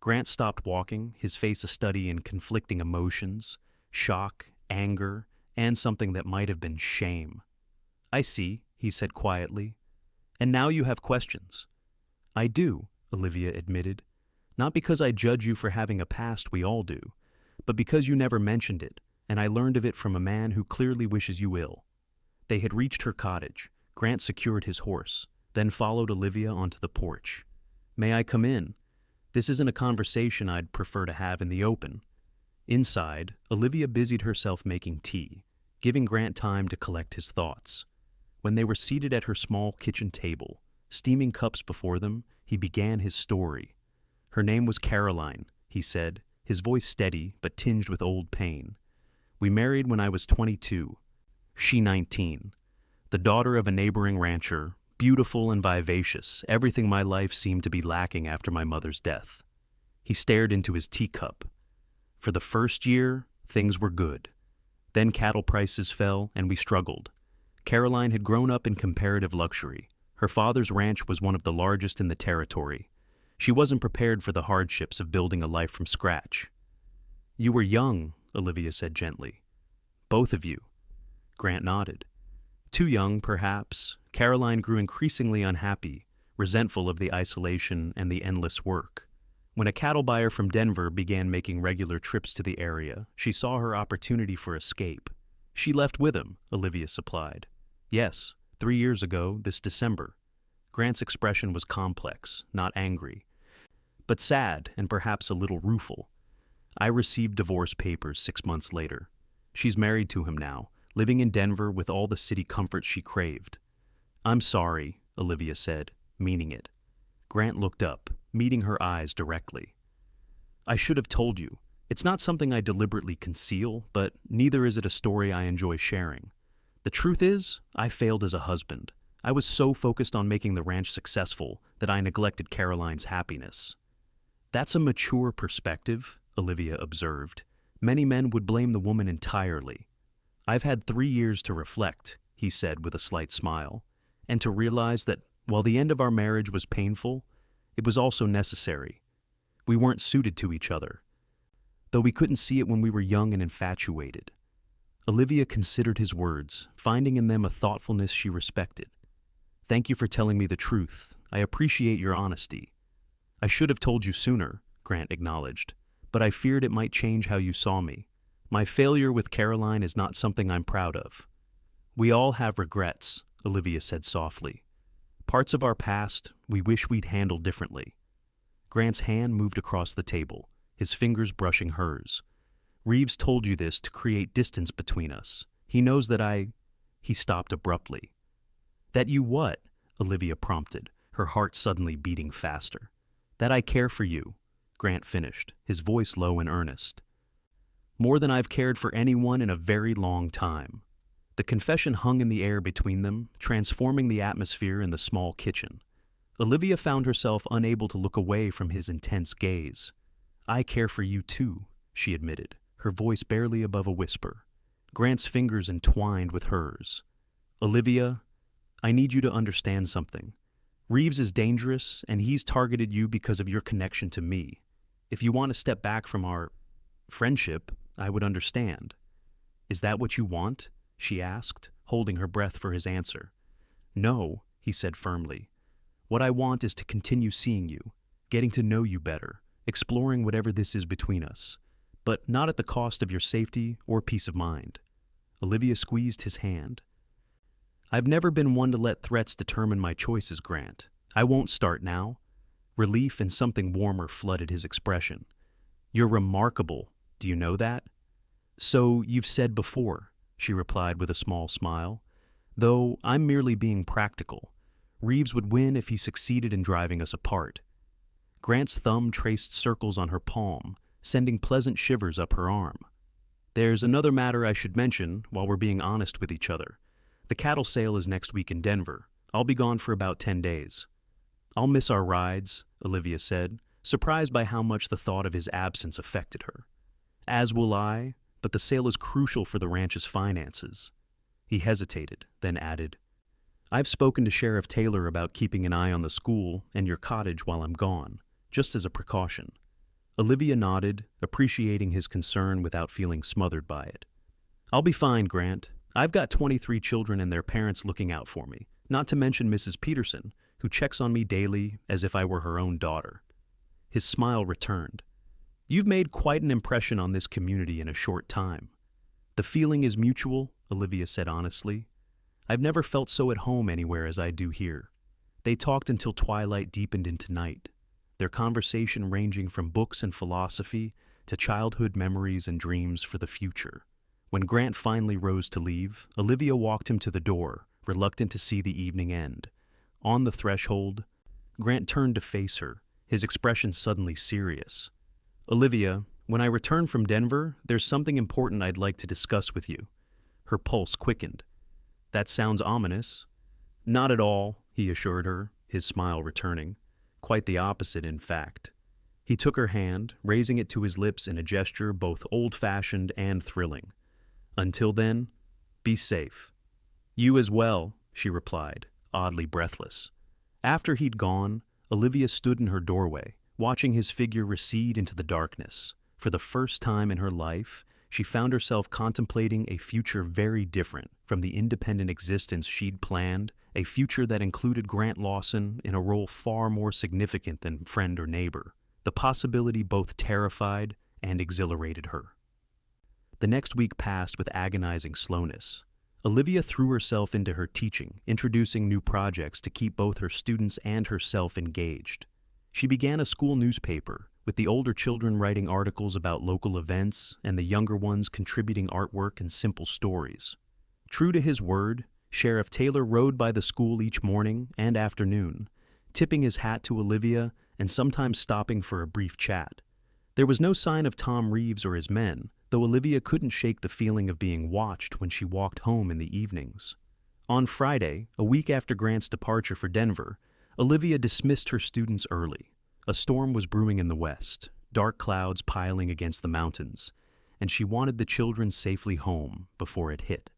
Grant stopped walking, his face a study in conflicting emotions, shock, anger, and something that might have been shame. "I see," he said quietly. "And now you have questions." "I do," Olivia admitted. "Not because I judge you for having a past, we all do, but because you never mentioned it, and I learned of it from a man who clearly wishes you ill." They had reached her cottage. Grant secured his horse, then followed Olivia onto the porch. "May I come in? This isn't a conversation I'd prefer to have in the open." Inside, Olivia busied herself making tea, giving Grant time to collect his thoughts. When they were seated at her small kitchen table, steaming cups before them, he began his story. "Her name was Caroline," he said, his voice steady but tinged with old pain. "We married when I was 22, she 19. The daughter of a neighboring rancher, beautiful and vivacious, everything my life seemed to be lacking after my mother's death. He stared into his teacup. For the first year, things were good. Then cattle prices fell, and we struggled. Caroline had grown up in comparative luxury. Her father's ranch was one of the largest in the territory. She wasn't prepared for the hardships of building a life from scratch. "You were young," Olivia said gently. "Both of you." Grant nodded. "Too young, perhaps." Caroline grew increasingly unhappy, resentful of the isolation and the endless work. When a cattle buyer from Denver began making regular trips to the area, she saw her opportunity for escape. She left with him, Olivia supplied. "Yes, 3 years ago, this December." Grant's expression was complex, not angry, but sad and perhaps a little rueful. "I received divorce papers 6 months later. She's married to him now, living in Denver with all the city comforts she craved." "I'm sorry," Olivia said, meaning it. Grant looked up, meeting her eyes directly. "I should have told you. It's not something I deliberately conceal, but neither is it a story I enjoy sharing. The truth is, I failed as a husband. I was so focused on making the ranch successful that I neglected Caroline's happiness." "That's a mature perspective," Olivia observed. "Many men would blame the woman entirely." "I've had 3 years to reflect," he said with a slight smile, "and to realize that while the end of our marriage was painful, it was also necessary. We weren't suited to each other, though we couldn't see it when we were young and infatuated." Olivia considered his words, finding in them a thoughtfulness she respected. "Thank you for telling me the truth. I appreciate your honesty." "I should have told you sooner," Grant acknowledged, "but I feared it might change how you saw me. My failure with Caroline is not something I'm proud of." "We all have regrets," Olivia said softly. "Parts of our past we wish we'd handled differently." Grant's hand moved across the table, his fingers brushing hers. "Reeves told you this to create distance between us. He knows that He stopped abruptly. "That you what?" Olivia prompted, her heart suddenly beating faster. "That I care for you," Grant finished, his voice low and earnest. "More than I've cared for anyone in a very long time." The confession hung in the air between them, transforming the atmosphere in the small kitchen. Olivia found herself unable to look away from his intense gaze. "I care for you too," she admitted, her voice barely above a whisper. Grant's fingers entwined with hers. "Olivia, I need you to understand something. Reeves is dangerous, and he's targeted you because of your connection to me. If you want to step back from our friendship, I would understand." "Is that what you want?" she asked, holding her breath for his answer. "No," he said firmly. "What I want is to continue seeing you, getting to know you better, exploring whatever this is between us, but not at the cost of your safety or peace of mind." Olivia squeezed his hand. "I've never been one to let threats determine my choices, Grant. I won't start now." Relief and something warmer flooded his expression. "You're remarkable. Do you know that?" "So you've said before," she replied with a small smile. "Though I'm merely being practical. Reeves would win if he succeeded in driving us apart." Grant's thumb traced circles on her palm, sending pleasant shivers up her arm. "There's another matter I should mention while we're being honest with each other. The cattle sale is next week in Denver. I'll be gone for about 10 days. "I'll miss our rides," Olivia said, surprised by how much the thought of his absence affected her. "As will I, but the sale is crucial for the ranch's finances." He hesitated, then added, "I've spoken to Sheriff Taylor about keeping an eye on the school and your cottage while I'm gone, just as a precaution." Olivia nodded, appreciating his concern without feeling smothered by it. "I'll be fine, Grant. I've got 23 children and their parents looking out for me, not to mention Mrs. Peterson, who checks on me daily as if I were her own daughter." His smile returned. "You've made quite an impression on this community in a short time." "The feeling is mutual," Olivia said honestly. "I've never felt so at home anywhere as I do here." They talked until twilight deepened into night, their conversation ranging from books and philosophy to childhood memories and dreams for the future. When Grant finally rose to leave, Olivia walked him to the door, reluctant to see the evening end. On the threshold, Grant turned to face her, his expression suddenly serious. "Olivia, when I return from Denver, there's something important I'd like to discuss with you." Her pulse quickened. "That sounds ominous." "Not at all," he assured her, his smile returning. Quite the opposite, in fact. He took her hand, raising it to his lips in a gesture both old-fashioned and thrilling. Until then, be safe. You as well, she replied, oddly breathless. After he'd gone, Olivia stood in her doorway, watching his figure recede into the darkness. For the first time in her life, she found herself contemplating a future very different from the independent existence she'd planned, a future that included Grant Lawson in a role far more significant than friend or neighbor. The possibility both terrified and exhilarated her. The next week passed with agonizing slowness. Olivia threw herself into her teaching, introducing new projects to keep both her students and herself engaged. She began a school newspaper, with the older children writing articles about local events and the younger ones contributing artwork and simple stories. True to his word, Sheriff Taylor rode by the school each morning and afternoon, tipping his hat to Olivia and sometimes stopping for a brief chat. There was no sign of Tom Reeves or his men, though Olivia couldn't shake the feeling of being watched when she walked home in the evenings. On Friday, a week after Grant's departure for Denver, Olivia dismissed her students early. A storm was brewing in the west, dark clouds piling against the mountains, and she wanted the children safely home before it hit.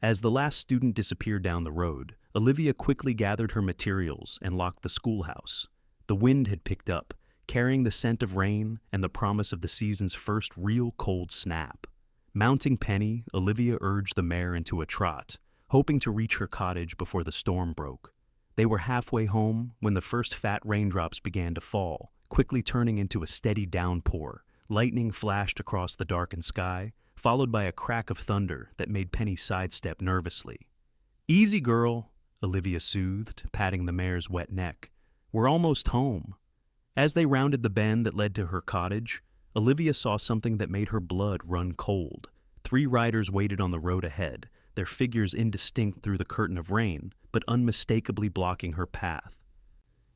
As the last student disappeared down the road, Olivia quickly gathered her materials and locked the schoolhouse. The wind had picked up, carrying the scent of rain and the promise of the season's first real cold snap. Mounting Penny, Olivia urged the mare into a trot, hoping to reach her cottage before the storm broke. They were halfway home when the first fat raindrops began to fall, quickly turning into a steady downpour. Lightning flashed across the darkened sky, followed by a crack of thunder that made Penny sidestep nervously. "Easy, girl," Olivia soothed, patting the mare's wet neck. "We're almost home." As they rounded the bend that led to her cottage, Olivia saw something that made her blood run cold. 3 riders waited on the road ahead, their figures indistinct through the curtain of rain, but unmistakably blocking her path.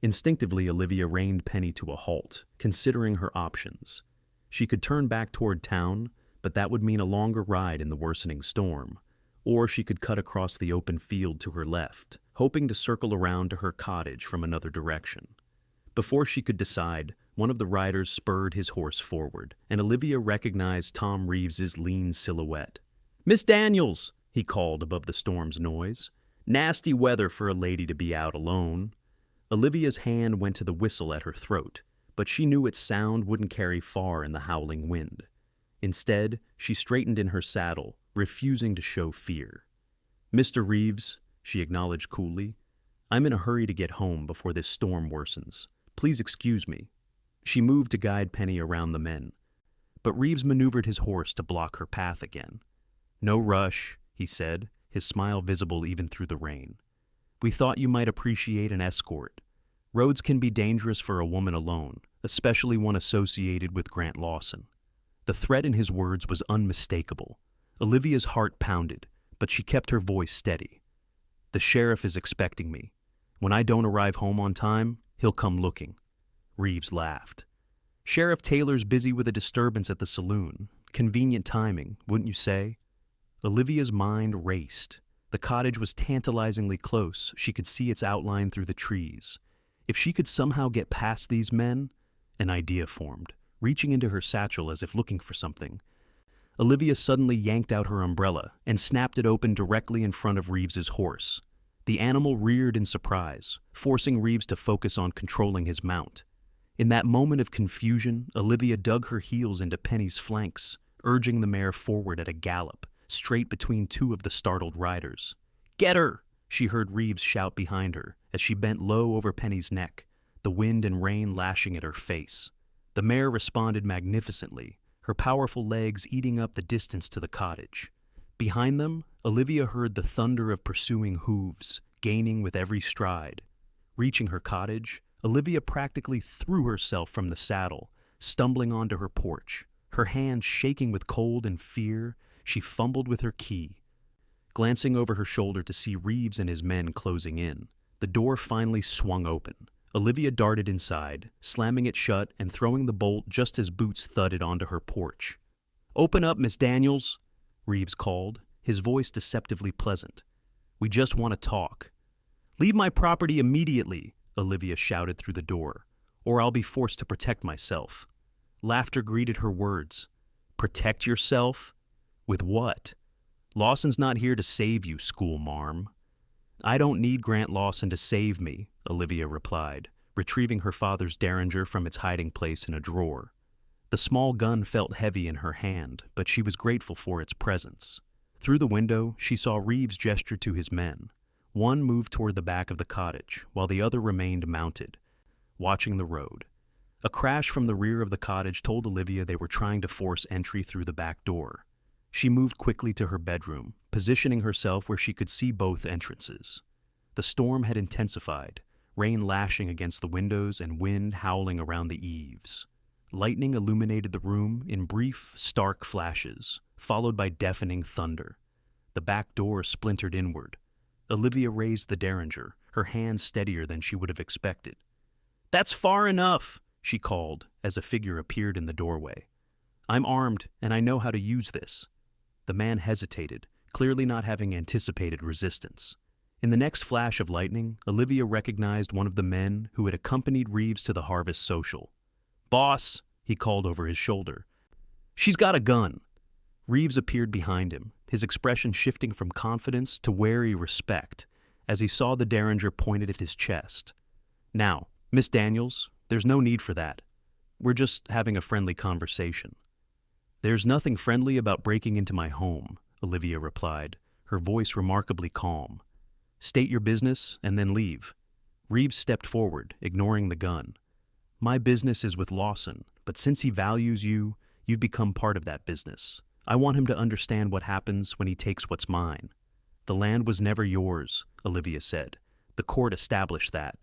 Instinctively, Olivia reined Penny to a halt, considering her options. She could turn back toward town, but that would mean a longer ride in the worsening storm. Or she could cut across the open field to her left, hoping to circle around to her cottage from another direction. Before she could decide, one of the riders spurred his horse forward, and Olivia recognized Tom Reeves's lean silhouette. "Miss Daniels!" he called above the storm's noise. "Nasty weather for a lady to be out alone." Olivia's hand went to the whistle at her throat, but she knew its sound wouldn't carry far in the howling wind. Instead, she straightened in her saddle, refusing to show fear. "Mr. Reeves," she acknowledged coolly, "I'm in a hurry to get home before this storm worsens. Please excuse me." She moved to guide Penny around the men, but Reeves maneuvered his horse to block her path again. "No rush," he said, his smile visible even through the rain. "We thought you might appreciate an escort. Roads can be dangerous for a woman alone, especially one associated with Grant Lawson." The threat in his words was unmistakable. Olivia's heart pounded, but she kept her voice steady. "The sheriff is expecting me. When I don't arrive home on time, he'll come looking." Reeves laughed. "Sheriff Taylor's busy with a disturbance at the saloon. Convenient timing, wouldn't you say?" Olivia's mind raced. The cottage was tantalizingly close. She could see its outline through the trees. If she could somehow get past these men, an idea formed. Reaching into her satchel as if looking for something, Olivia suddenly yanked out her umbrella and snapped it open directly in front of Reeves's horse. The animal reared in surprise, forcing Reeves to focus on controlling his mount. In that moment of confusion, Olivia dug her heels into Penny's flanks, urging the mare forward at a gallop, straight between 2 of the startled riders. "Get her!" she heard Reeves shout behind her as she bent low over Penny's neck, the wind and rain lashing at her face. The mare responded magnificently, her powerful legs eating up the distance to the cottage. Behind them, Olivia heard the thunder of pursuing hooves, gaining with every stride. Reaching her cottage, Olivia practically threw herself from the saddle, stumbling onto her porch. Her hands shaking with cold and fear, she fumbled with her key. Glancing over her shoulder to see Reeves and his men closing in, the door finally swung open. Olivia darted inside, slamming it shut and throwing the bolt just as boots thudded onto her porch. "Open up, Miss Daniels," Reeves called, his voice deceptively pleasant. "We just want to talk." "Leave my property immediately," Olivia shouted through the door, "or I'll be forced to protect myself." Laughter greeted her words. "Protect yourself? With what? Lawson's not here to save you, schoolmarm." "I don't need Grant Lawson to save me," Olivia replied, retrieving her father's derringer from its hiding place in a drawer. The small gun felt heavy in her hand, but she was grateful for its presence. Through the window, she saw Reeves gesture to his men. One moved toward the back of the cottage, while the other remained mounted, watching the road. A crash from the rear of the cottage told Olivia they were trying to force entry through the back door. She moved quickly to her bedroom, positioning herself where she could see both entrances. The storm had intensified, rain lashing against the windows and wind howling around the eaves. Lightning illuminated the room in brief, stark flashes, followed by deafening thunder. The back door splintered inward. Olivia raised the derringer, her hand steadier than she would have expected. "That's far enough," she called as a figure appeared in the doorway. "I'm armed, and I know how to use this." The man hesitated, clearly not having anticipated resistance. In the next flash of lightning, Olivia recognized one of the men who had accompanied Reeves to the harvest social. "Boss," he called over his shoulder. "She's got a gun." Reeves appeared behind him, his expression shifting from confidence to wary respect as he saw the derringer pointed at his chest. "Now, Miss Daniels, there's no need for that. We're just having a friendly conversation." "There's nothing friendly about breaking into my home," Olivia replied, her voice remarkably calm. "State your business and then leave." Reeves stepped forward, ignoring the gun. "My business is with Lawson, but since he values you, you've become part of that business. I want him to understand what happens when he takes what's mine." "The land was never yours," Olivia said. "The court established that."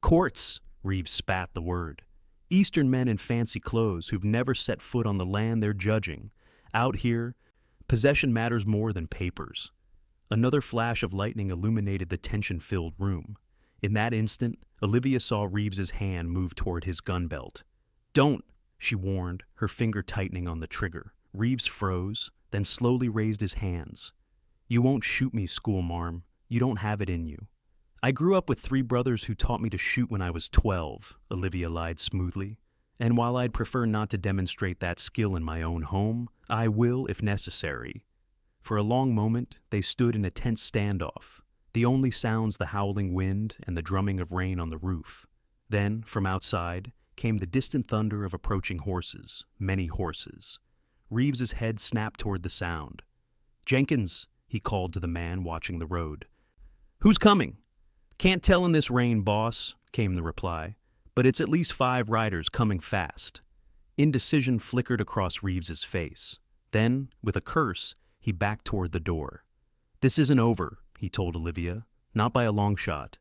"Courts!" Reeves spat the word. "Eastern men in fancy clothes who've never set foot on the land they're judging. Out here, possession matters more than papers." Another flash of lightning illuminated the tension-filled room. In that instant, Olivia saw Reeves's hand move toward his gun belt. "Don't," she warned, her finger tightening on the trigger. Reeves froze, then slowly raised his hands. "You won't shoot me, schoolmarm. You don't have it in you." "I grew up with 3 brothers who taught me to shoot when I was 12, Olivia lied smoothly. "And while I'd prefer not to demonstrate that skill in my own home, I will if necessary." For a long moment, they stood in a tense standoff, the only sounds the howling wind and the drumming of rain on the roof. Then, from outside, came the distant thunder of approaching horses, many horses. Reeves's head snapped toward the sound. "Jenkins," he called to the man watching the road. "Who's coming?" "Can't tell in this rain, boss," came the reply, "but it's at least 5 riders coming fast." Indecision flickered across Reeves's face. Then, with a curse, he backed toward the door. "This isn't over," he told Olivia, "not by a long shot."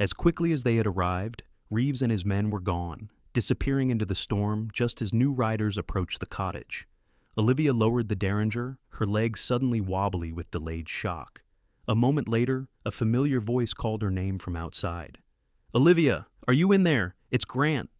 As quickly as they had arrived, Reeves and his men were gone, disappearing into the storm just as new riders approached the cottage. Olivia lowered the derringer, her legs suddenly wobbly with delayed shock. A moment later, a familiar voice called her name from outside. "Olivia, are you in there? It's Grant."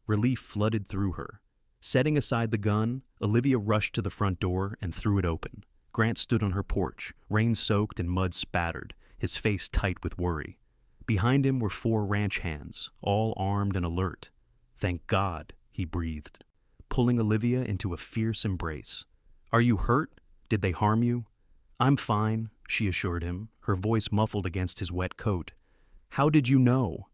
Relief flooded through her. Setting aside the gun, Olivia rushed to the front door and threw it open. Grant stood on her porch, rain-soaked and mud-spattered, his face tight with worry. Behind him were 4 ranch hands, all armed and alert. "Thank God," he breathed, pulling Olivia into a fierce embrace. "Are you hurt? Did they harm you?" "I'm fine," she assured him, her voice muffled against his wet coat. "How did you know?"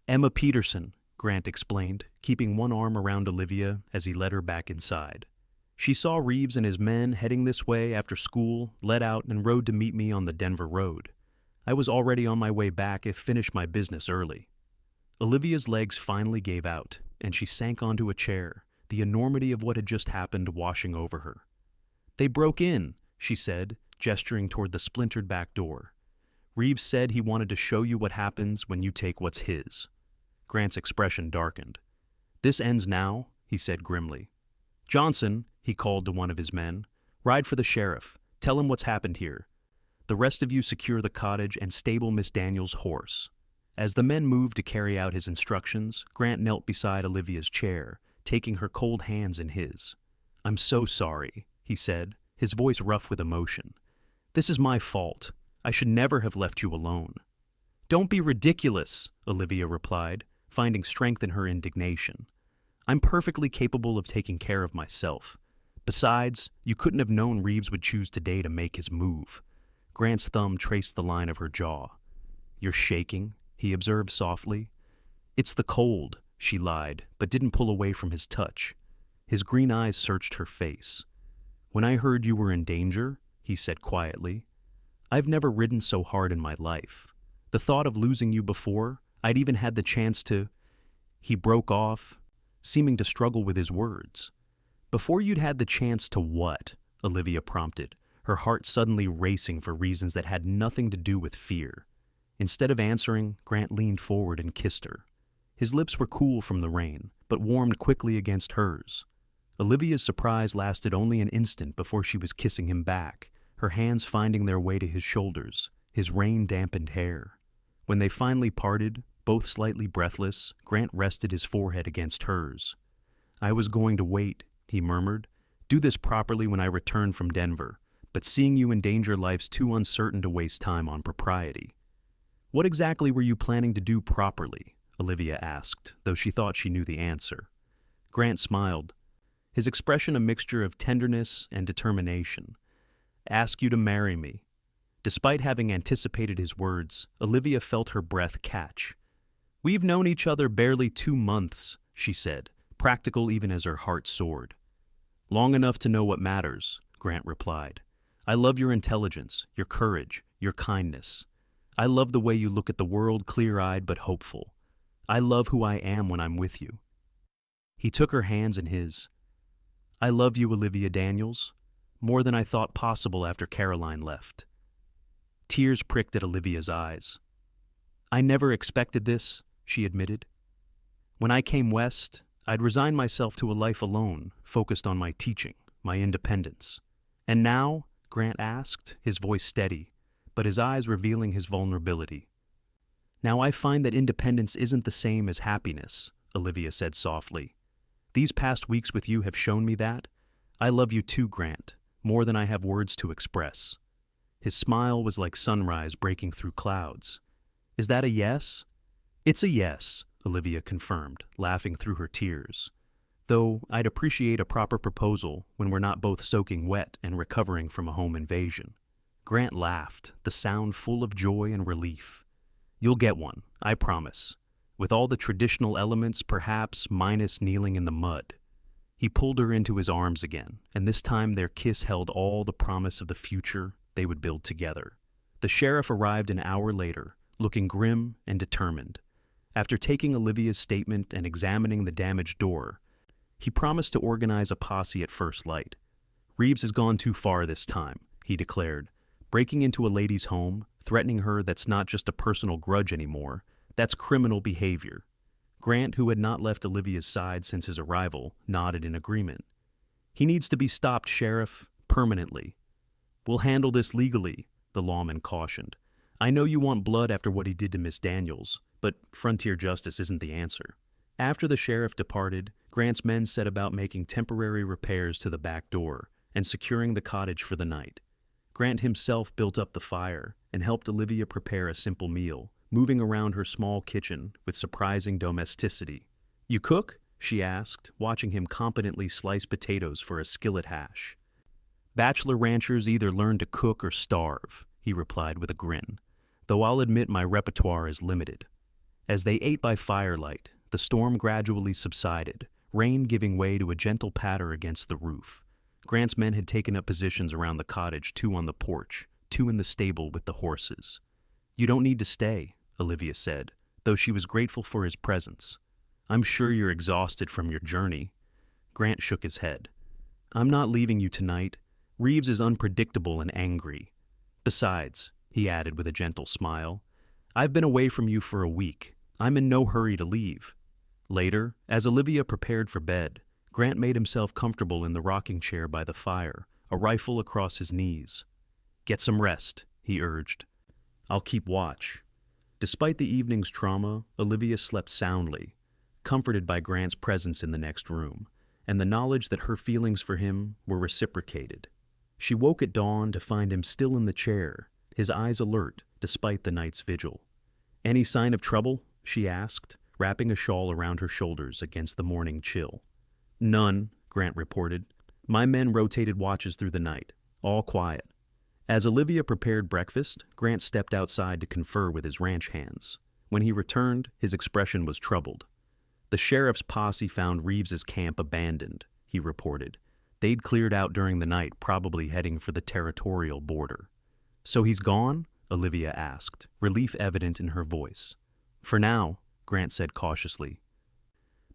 "Emma Peterson," Grant explained, keeping one arm around Olivia as he led her back inside. "She saw Reeves and his men heading this way after school, let out, and rode to meet me on the Denver road. I was already on my way back and finished my business early." Olivia's legs finally gave out, and she sank onto a chair, the enormity of what had just happened washing over her. "They broke in," she said, gesturing toward the splintered back door. "Reeves said he wanted to show you what happens when you take what's his." Grant's expression darkened. "This ends now," he said grimly. "Johnson," he called to one of his men, "ride for the sheriff. Tell him what's happened here. The rest of you secure the cottage and stable Miss Daniels' horse." As the men moved to carry out his instructions, Grant knelt beside Olivia's chair, taking her cold hands in his. "I'm so sorry," he said, his voice rough with emotion. "This is my fault. I should never have left you alone." Don't be ridiculous, Olivia replied, finding strength in her indignation. I'm perfectly capable of taking care of myself. Besides, you couldn't have known Reeves would choose today to make his move. Grant's thumb traced the line of her jaw. You're shaking, he observed softly. It's the cold, she lied, but didn't pull away from his touch. His green eyes searched her face. When I heard you were in danger, he said quietly, I've never ridden so hard in my life. The thought of losing you before I'd even had the chance to... He broke off, seeming to struggle with his words. Before you'd had the chance to what? Olivia prompted, her heart suddenly racing for reasons that had nothing to do with fear. Instead of answering, Grant leaned forward and kissed her. His lips were cool from the rain, but warmed quickly against hers. Olivia's surprise lasted only an instant before she was kissing him back, her hands finding their way to his shoulders, his rain-dampened hair. When they finally parted, both slightly breathless, Grant rested his forehead against hers. I was going to wait, he murmured, do this properly when I return from Denver, but seeing you endanger life's too uncertain to waste time on propriety. What exactly were you planning to do properly? Olivia asked, though she thought she knew the answer. Grant smiled, his expression a mixture of tenderness and determination. Ask you to marry me. Despite having anticipated his words, Olivia felt her breath catch. We've known each other barely 2 months, she said, practical even as her heart soared. Long enough to know what matters, Grant replied. I love your intelligence, your courage, your kindness. I love the way you look at the world clear-eyed but hopeful. I love who I am when I'm with you. He took her hands in his. I love you, Olivia Daniels, more than I thought possible after Caroline left. Tears pricked at Olivia's eyes. I never expected this, she admitted. When I came west, I'd resigned myself to a life alone, focused on my teaching, my independence. And now, Grant asked, his voice steady, but his eyes revealing his vulnerability. Now I find that independence isn't the same as happiness, Olivia said softly. These past weeks with you have shown me that. I love you too, Grant, more than I have words to express. His smile was like sunrise breaking through clouds. Is that a yes? It's a yes, Olivia confirmed, laughing through her tears. Though I'd appreciate a proper proposal when we're not both soaking wet and recovering from a home invasion. Grant laughed, the sound full of joy and relief. You'll get one, I promise. With all the traditional elements, perhaps minus kneeling in the mud. He pulled her into his arms again, and this time their kiss held all the promise of the future they would build together. The sheriff arrived an hour later, looking grim and determined. After taking Olivia's statement and examining the damaged door, he promised to organize a posse at first light. Reeves has gone too far this time, he declared, breaking into a lady's home, threatening her that's not just a personal grudge anymore, that's criminal behavior. Grant, who had not left Olivia's side since his arrival, nodded in agreement. He needs to be stopped, Sheriff, permanently. We'll handle this legally, the lawman cautioned. I know you want blood after what he did to Miss Daniels, but frontier justice isn't the answer. After the sheriff departed, Grant's men set about making temporary repairs to the back door and securing the cottage for the night. Grant himself built up the fire and helped Olivia prepare a simple meal, moving around her small kitchen with surprising domesticity. You cook? She asked, watching him competently slice potatoes for a skillet hash. Bachelor ranchers either learn to cook or starve, he replied with a grin, though I'll admit my repertoire is limited. As they ate by firelight, the storm gradually subsided, rain giving way to a gentle patter against the roof. Grant's men had taken up positions around the cottage, 2 on the porch, 2 in the stable with the horses. You don't need to stay, Olivia said, though she was grateful for his presence. I'm sure you're exhausted from your journey. Grant shook his head. I'm not leaving you tonight. Reeves is unpredictable and angry. Besides, he added with a gentle smile, I've been away from you for a week. I'm in no hurry to leave. Later, as Olivia prepared for bed, Grant made himself comfortable in the rocking chair by the fire, a rifle across his knees. Get some rest, he urged. I'll keep watch. Despite the evening's trauma, Olivia slept soundly, comforted by Grant's presence in the next room, and the knowledge that her feelings for him were reciprocated. She woke at dawn to find him still in the chair, his eyes alert despite the night's vigil. Any sign of trouble? She asked, wrapping a shawl around her shoulders against the morning chill. None, Grant reported. My men rotated watches through the night. All quiet. As Olivia prepared breakfast, Grant stepped outside to confer with his ranch hands. When he returned, his expression was troubled. The sheriff's posse found Reeves's camp abandoned, he reported. They'd cleared out during the night, probably heading for the territorial border. So he's gone? Olivia asked, relief evident in her voice. For now, Grant said cautiously.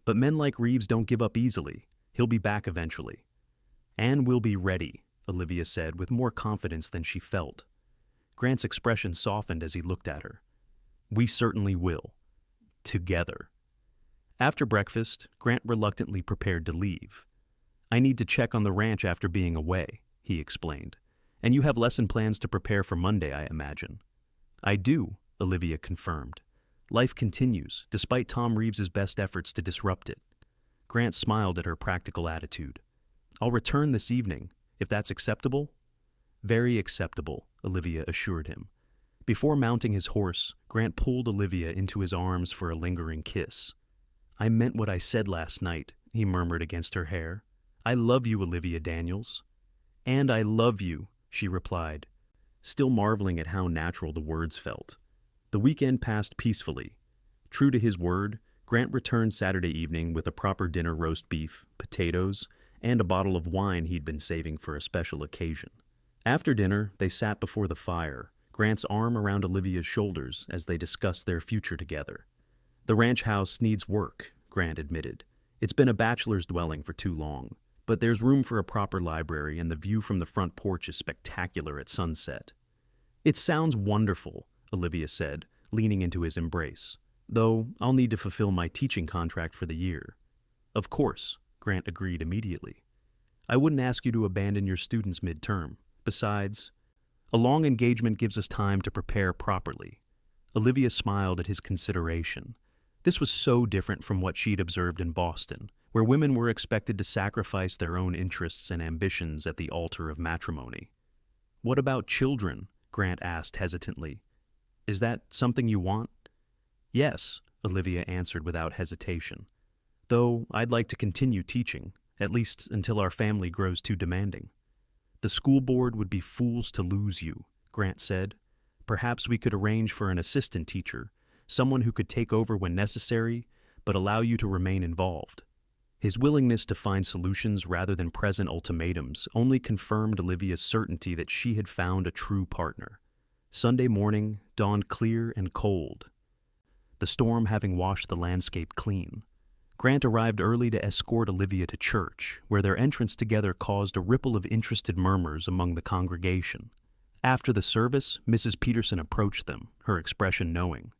But men like Reeves don't give up easily. He'll be back eventually. And we'll be ready, Olivia said with more confidence than she felt. Grant's expression softened as he looked at her. We certainly will. Together. After breakfast, Grant reluctantly prepared to leave. I need to check on the ranch after being away, he explained. And you have lesson plans to prepare for Monday, I imagine. I do, Olivia confirmed. Life continues, despite Tom Reeves's best efforts to disrupt it. Grant smiled at her practical attitude. I'll return this evening, if that's acceptable. Very acceptable, Olivia assured him. Before mounting his horse, Grant pulled Olivia into his arms for a lingering kiss. I meant what I said last night, he murmured against her hair. I love you, Olivia Daniels. And I love you, she replied, still marveling at how natural the words felt. The weekend passed peacefully. True to his word, Grant returned Saturday evening with a proper dinner: roast beef, potatoes, and a bottle of wine he'd been saving for a special occasion. After dinner, they sat before the fire, Grant's arm around Olivia's shoulders as they discussed their future together. The ranch house needs work, Grant admitted. It's been a bachelor's dwelling for too long, but there's room for a proper library and the view from the front porch is spectacular at sunset. It sounds wonderful, Olivia said, leaning into his embrace, though I'll need to fulfill my teaching contract for the year. Of course, Grant agreed immediately. I wouldn't ask you to abandon your students midterm. Besides, a long engagement gives us time to prepare properly. Olivia smiled at his consideration. This was so different from what she'd observed in Boston, where women were expected to sacrifice their own interests and ambitions at the altar of matrimony. What about children? Grant asked hesitantly. Is that something you want? Yes, Olivia answered without hesitation. Though I'd like to continue teaching, at least until our family grows too demanding. The school board would be fools to lose you, Grant said. Perhaps we could arrange for an assistant teacher, someone who could take over when necessary, but allow you to remain involved. His willingness to find solutions rather than present ultimatums only confirmed Olivia's certainty that she had found a true partner. Sunday morning dawned clear and cold, the storm having washed the landscape clean. Grant arrived early to escort Olivia to church, where their entrance together caused a ripple of interested murmurs among the congregation. After the service, Mrs. Peterson approached them, her expression knowing.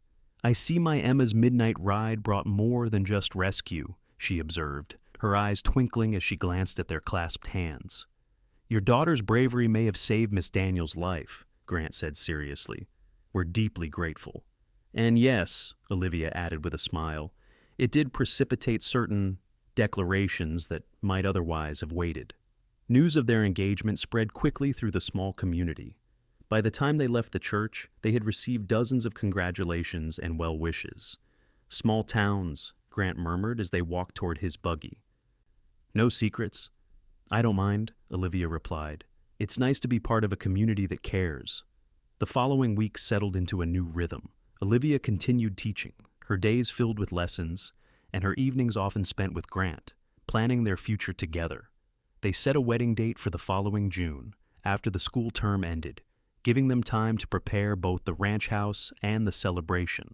I see my Emma's midnight ride brought more than just rescue, she observed, her eyes twinkling as she glanced at their clasped hands. Your daughter's bravery may have saved Miss Daniels' life, Grant said seriously. We're deeply grateful. And yes, Olivia added with a smile, it did precipitate certain declarations that might otherwise have waited. News of their engagement spread quickly through the small community. By the time they left the church, they had received dozens of congratulations and well wishes. Small towns, Grant murmured as they walked toward his buggy. No secrets. I don't mind, Olivia replied. It's nice to be part of a community that cares. The following week settled into a new rhythm. Olivia continued teaching, her days filled with lessons, and her evenings often spent with Grant, planning their future together. They set a wedding date for the following June, after the school term ended, giving them time to prepare both the ranch house and the celebration.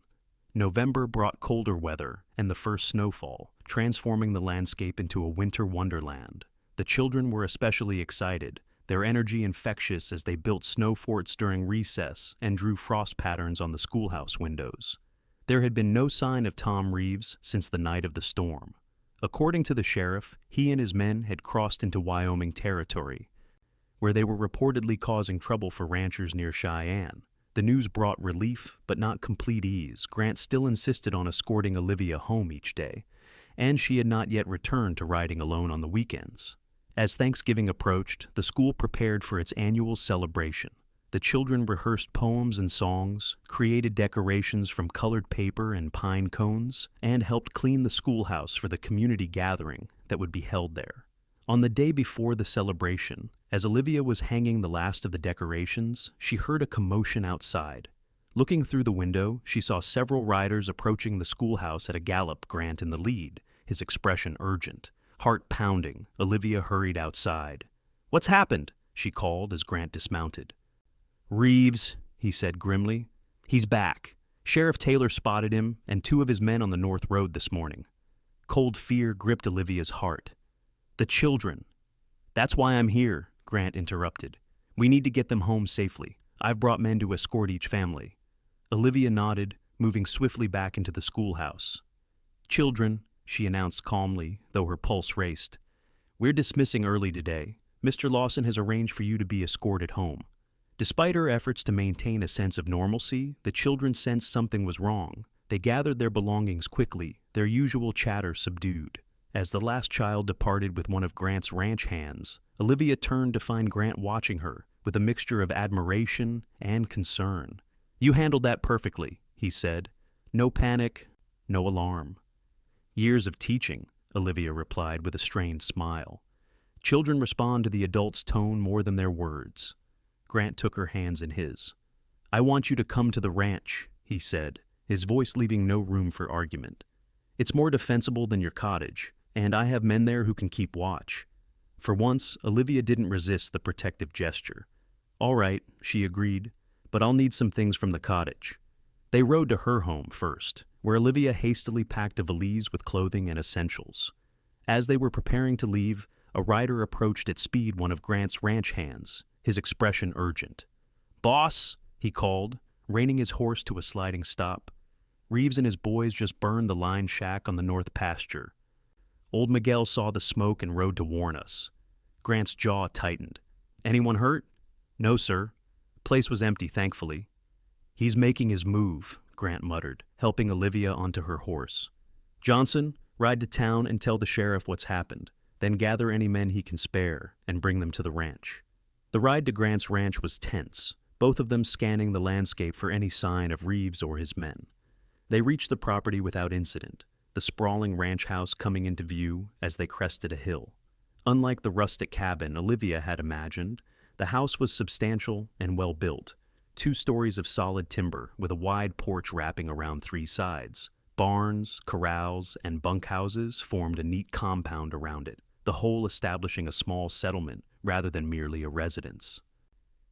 November brought colder weather and the first snowfall, transforming the landscape into a winter wonderland. The children were especially excited, their energy infectious as they built snow forts during recess and drew frost patterns on the schoolhouse windows. There had been no sign of Tom Reeves since the night of the storm. According to the sheriff, he and his men had crossed into Wyoming territory, where they were reportedly causing trouble for ranchers near Cheyenne. The news brought relief, but not complete ease. Grant still insisted on escorting Olivia home each day, and she had not yet returned to riding alone on the weekends. As Thanksgiving approached, the school prepared for its annual celebration. The children rehearsed poems and songs, created decorations from colored paper and pine cones, and helped clean the schoolhouse for the community gathering that would be held there. On the day before the celebration, as Olivia was hanging the last of the decorations, she heard a commotion outside. Looking through the window, she saw several riders approaching the schoolhouse at a gallop, Grant in the lead, his expression urgent. Heart pounding, Olivia hurried outside. "What's happened?" she called as Grant dismounted. "Reeves," he said grimly. "He's back. Sheriff Taylor spotted him and 2 of his men on the North Road this morning." Cold fear gripped Olivia's heart. "The children." "That's why I'm here," Grant interrupted. "We need to get them home safely. I've brought men to escort each family." Olivia nodded, moving swiftly back into the schoolhouse. "Children," she announced calmly, though her pulse raced. "We're dismissing early today. Mr. Lawson has arranged for you to be escorted home." Despite her efforts to maintain a sense of normalcy, the children sensed something was wrong. They gathered their belongings quickly, their usual chatter subdued. As the last child departed with one of Grant's ranch hands, Olivia turned to find Grant watching her with a mixture of admiration and concern. "You handled that perfectly," he said. "No panic, no alarm." "Years of teaching," Olivia replied with a strained smile. Children respond to the adult's tone more than their words. Grant took her hands in his. "I want you to come to the ranch," he said, his voice leaving no room for argument. "It's more defensible than your cottage, and I have men there who can keep watch." For once, Olivia didn't resist the protective gesture. "All right," she agreed, "but I'll need some things from the cottage." They rode to her home first, where Olivia hastily packed a valise with clothing and essentials. As they were preparing to leave, a rider approached at speed one of Grant's ranch hands, his expression urgent. "Boss," he called, reining his horse to a sliding stop. "Reeves and his boys just burned the line shack on the north pasture. Old Miguel saw the smoke and rode to warn us." Grant's jaw tightened. "Anyone hurt?" "No, sir. Place was empty, thankfully." "He's making his move," Grant muttered, helping Olivia onto her horse. "Johnson, ride to town and tell the sheriff what's happened. Then gather any men he can spare and bring them to the ranch." The ride to Grant's ranch was tense, both of them scanning the landscape for any sign of Reeves or his men. They reached the property without incident, the sprawling ranch house coming into view as they crested a hill. Unlike the rustic cabin Olivia had imagined, the house was substantial and well built, 2 stories of solid timber with a wide porch wrapping around 3 sides. Barns, corrals, and bunkhouses formed a neat compound around it, the whole establishing a small settlement rather than merely a residence.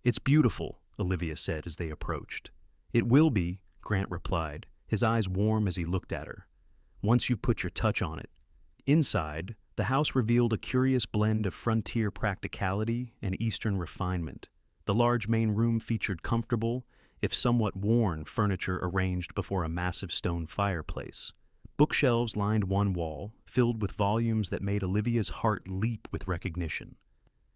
"It's beautiful," Olivia said as they approached. "It will be," Grant replied, his eyes warm as he looked at her. "Once you've put your touch on it." Inside, the house revealed a curious blend of frontier practicality and Eastern refinement. The large main room featured comfortable, if somewhat worn, furniture arranged before a massive stone fireplace. Bookshelves lined one wall, filled with volumes that made Olivia's heart leap with recognition.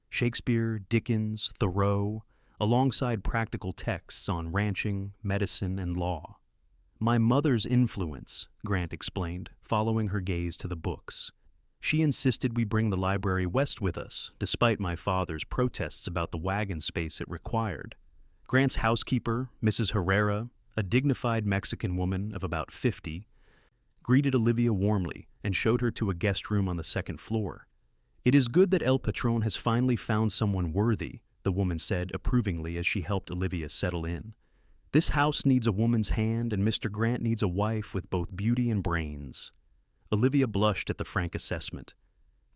Shakespeare, Dickens, Thoreau, alongside practical texts on ranching, medicine, and law. "My mother's influence," Grant explained, following her gaze to the books. "She insisted we bring the library west with us, despite my father's protests about the wagon space it required." Grant's housekeeper, Mrs. Herrera, a dignified Mexican woman of about 50, greeted Olivia warmly and showed her to a guest room on the 2nd floor. "It is good that El Patron has finally found someone worthy," the woman said approvingly as she helped Olivia settle in. "This house needs a woman's hand, and Mr. Grant needs a wife with both beauty and brains." Olivia blushed at the frank assessment.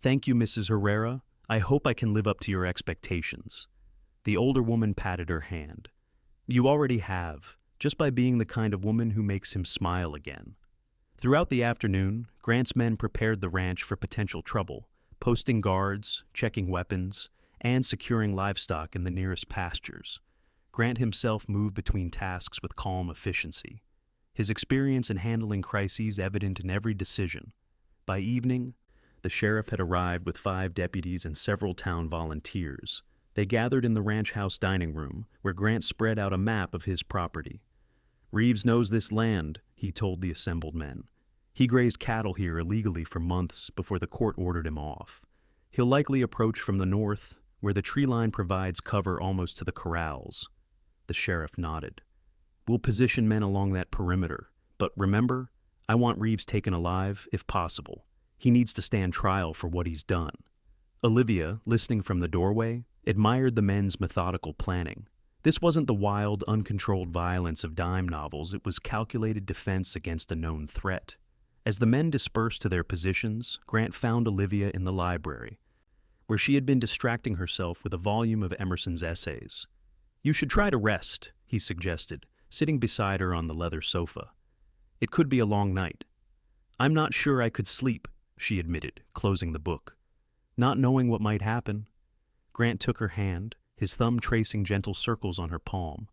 "Thank you, Mrs. Herrera. I hope I can live up to your expectations." The older woman patted her hand. "You already have, just by being the kind of woman who makes him smile again." Throughout the afternoon, Grant's men prepared the ranch for potential trouble, posting guards, checking weapons, and securing livestock in the nearest pastures. Grant himself moved between tasks with calm efficiency, his experience in handling crises evident in every decision. By evening, the sheriff had arrived with 5 deputies and several town volunteers. They gathered in the ranch house dining room, where Grant spread out a map of his property. "Reeves knows this land," he told the assembled men. "He grazed cattle here illegally for months before the court ordered him off. He'll likely approach from the north, where the tree line provides cover almost to the corrals. The sheriff nodded. We'll position men along that perimeter, but remember, I want Reeves taken alive, if possible. He needs to stand trial for what he's done. Olivia, listening from the doorway, admired the men's methodical planning. This wasn't the wild, uncontrolled violence of dime novels, it was calculated defense against a known threat. As the men dispersed to their positions, Grant found Olivia in the library, where she had been distracting herself with a volume of Emerson's essays. You should try to rest, he suggested, sitting beside her on the leather sofa. It could be a long night. I'm not sure I could sleep, she admitted, closing the book. Not knowing what might happen. Grant took her hand, his thumb tracing gentle circles on her palm.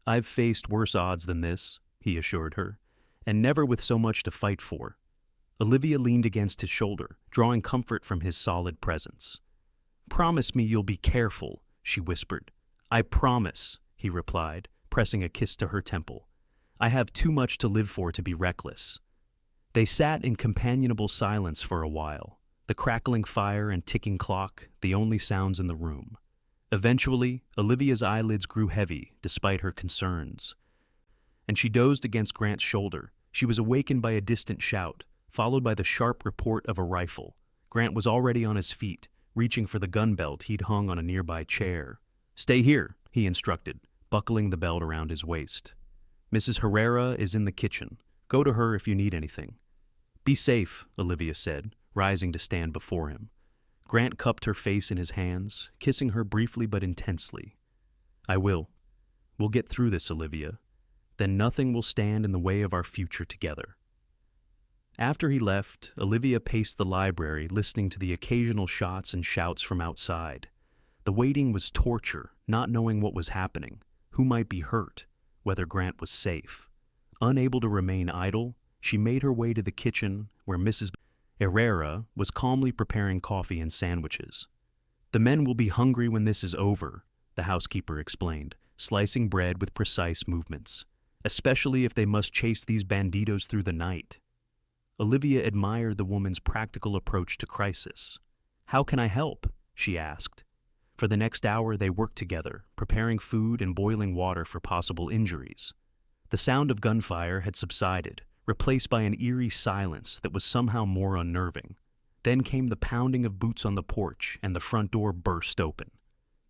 I've faced worse odds than this, he assured her, and never with so much to fight for. Olivia leaned against his shoulder, drawing comfort from his solid presence. Promise me you'll be careful, she whispered. I promise, he replied, pressing a kiss to her temple. I have too much to live for to be reckless. They sat in companionable silence for a while, the crackling fire and ticking clock the only sounds in the room. Eventually, Olivia's eyelids grew heavy, despite her concerns, and she dozed against Grant's shoulder. She was awakened by a distant shout, followed by the sharp report of a rifle. Grant was already on his feet, reaching for the gun belt he'd hung on a nearby chair. Stay here, he instructed, buckling the belt around his waist. Mrs. Herrera is in the kitchen. Go to her if you need anything. Be safe, Olivia said, rising to stand before him. Grant cupped her face in his hands, kissing her briefly but intensely. I will. We'll get through this, Olivia. Then nothing will stand in the way of our future together. After he left, Olivia paced the library, listening to the occasional shots and shouts from outside. The waiting was torture, not knowing what was happening, who might be hurt, whether Grant was safe. Unable to remain idle, she made her way to the kitchen where Mrs. Herrera was calmly preparing coffee and sandwiches. The men will be hungry when this is over, the housekeeper explained, slicing bread with precise movements, especially if they must chase these banditos through the night. Olivia admired the woman's practical approach to crisis. How can I help? She asked. For the next hour they worked together, preparing food and boiling water for possible injuries. The sound of gunfire had subsided, replaced by an eerie silence that was somehow more unnerving. Then came the pounding of boots on the porch, and the front door burst open.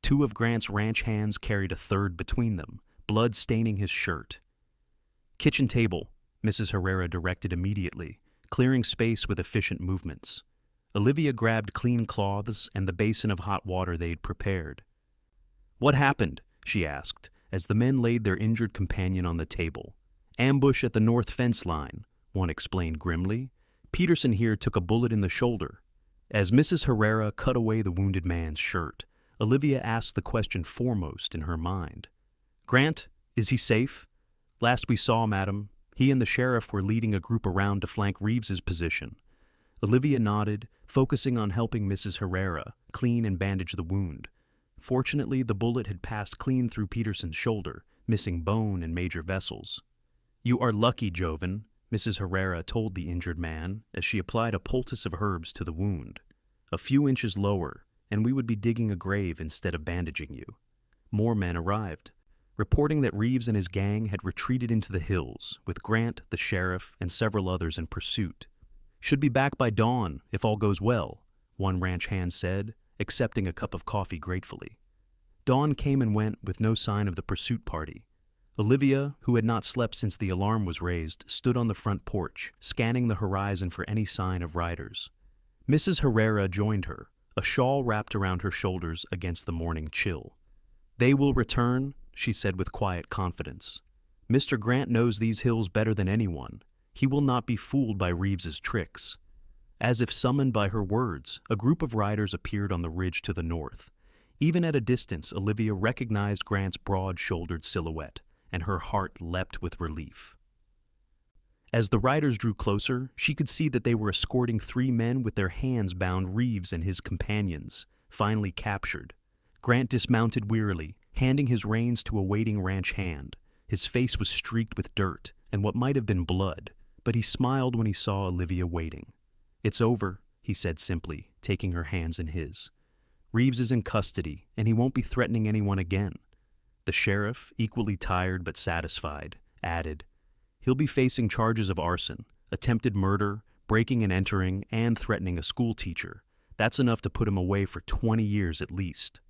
Two of Grant's ranch hands carried a third between them, blood staining his shirt. Kitchen table, Mrs. Herrera directed immediately, clearing space with efficient movements. Olivia grabbed clean cloths and the basin of hot water they'd prepared. What happened? She asked, as the men laid their injured companion on the table. Ambush at the north fence line, one explained grimly. Peterson here took a bullet in the shoulder. As Mrs. Herrera cut away the wounded man's shirt, Olivia asked the question foremost in her mind. Grant, is he safe? Last we saw, madam, he and the sheriff were leading a group around to flank Reeves's position. Olivia nodded, focusing on helping Mrs. Herrera clean and bandage the wound. Fortunately, the bullet had passed clean through Peterson's shoulder, missing bone and major vessels. You are lucky, Joven, Mrs. Herrera told the injured man as she applied a poultice of herbs to the wound. A few inches lower, and we would be digging a grave instead of bandaging you. More men arrived, reporting that Reeves and his gang had retreated into the hills, with Grant, the sheriff, and several others in pursuit. Should be back by dawn, if all goes well, one ranch hand said, accepting a cup of coffee gratefully. Dawn came and went with no sign of the pursuit party. Olivia, who had not slept since the alarm was raised, stood on the front porch, scanning the horizon for any sign of riders. Mrs. Herrera joined her, a shawl wrapped around her shoulders against the morning chill. They will return, she said with quiet confidence. Mr. Grant knows these hills better than anyone. He will not be fooled by Reeves's tricks. As if summoned by her words, a group of riders appeared on the ridge to the north. Even at a distance, Olivia recognized Grant's broad-shouldered silhouette, and her heart leapt with relief. As the riders drew closer, she could see that they were escorting 3 men with their hands bound Reeves and his companions, finally captured. Grant dismounted wearily, handing his reins to a waiting ranch hand. His face was streaked with dirt and what might have been blood, but he smiled when he saw Olivia waiting. It's over, he said simply, taking her hands in his. Reeves is in custody, and he won't be threatening anyone again. The sheriff, equally tired but satisfied, added, "He'll be facing charges of arson, attempted murder, breaking and entering, and threatening a schoolteacher. That's enough to put him away for 20 years at least."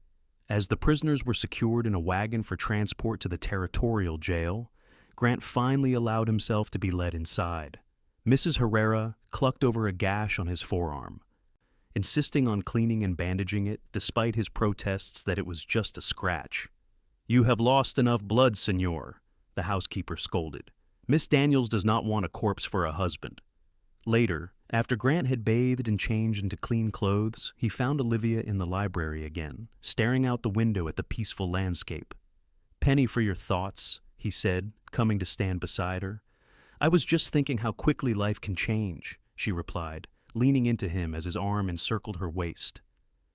As the prisoners were secured in a wagon for transport to the territorial jail, Grant finally allowed himself to be led inside. Mrs. Herrera clucked over a gash on his forearm, insisting on cleaning and bandaging it despite his protests that it was just a scratch. "You have lost enough blood, senor," the housekeeper scolded. "Miss Daniels does not want a corpse for a husband." Later, after Grant had bathed and changed into clean clothes, he found Olivia in the library again, staring out the window at the peaceful landscape. "Penny for your thoughts," he said, coming to stand beside her. "I was just thinking how quickly life can change," she replied, leaning into him as his arm encircled her waist.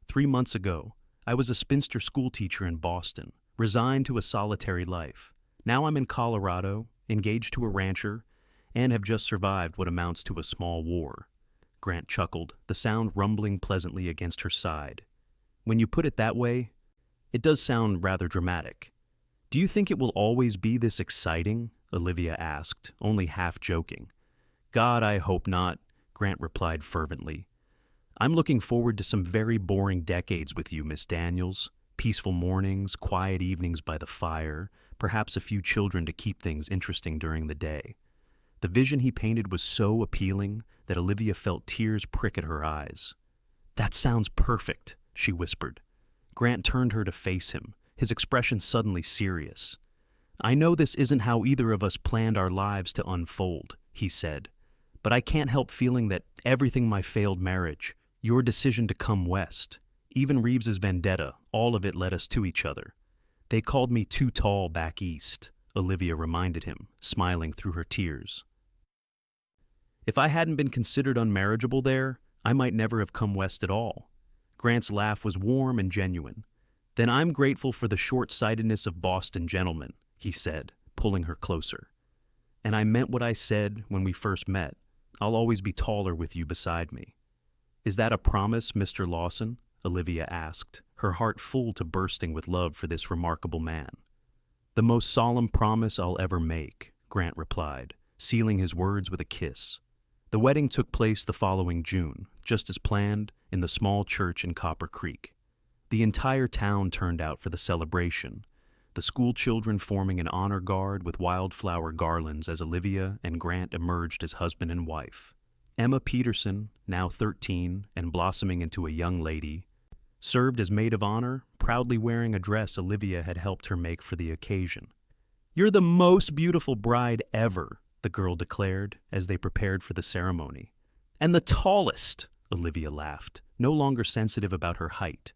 3 months ago, I was a spinster schoolteacher in Boston, resigned to a solitary life. Now I'm in Colorado, engaged to a rancher, and have just survived what amounts to a small war." Grant chuckled, the sound rumbling pleasantly against her side. "When you put it that way, it does sound rather dramatic." "Do you think it will always be this exciting?" Olivia asked, only half joking. "God, I hope not," Grant replied fervently. "I'm looking forward to some very boring decades with you, Miss Daniels. Peaceful mornings, quiet evenings by the fire, perhaps a few children to keep things interesting during the day." The vision he painted was so appealing that Olivia felt tears prick at her eyes. "That sounds perfect," she whispered. Grant turned her to face him, his expression suddenly serious. "I know this isn't how either of us planned our lives to unfold," he said, "but I can't help feeling that everything, my failed marriage, your decision to come west, even Reeves's vendetta, all of it led us to each other. They called me too tall back east," Olivia reminded him, smiling through her tears. "If I hadn't been considered unmarriageable there, I might never have come west at all." Grant's laugh was warm and genuine. "Then I'm grateful for the short-sightedness of Boston gentlemen," he said, pulling her closer. "And I meant what I said when we first met. I'll always be taller with you beside me." "Is that a promise, Mr. Lawson?" Olivia asked, her heart full to bursting with love for this remarkable man. "The most solemn promise I'll ever make," Grant replied, sealing his words with a kiss. The wedding took place the following June, just as planned, in the small church in Copper Creek. The entire town turned out for the celebration, the school children forming an honor guard with wildflower garlands as Olivia and Grant emerged as husband and wife. Emma Peterson, now 13 and blossoming into a young lady, served as maid of honor, proudly wearing a dress Olivia had helped her make for the occasion. "You're the most beautiful bride ever," the girl declared as they prepared for the ceremony. "And the tallest," Olivia laughed, no longer sensitive about her height.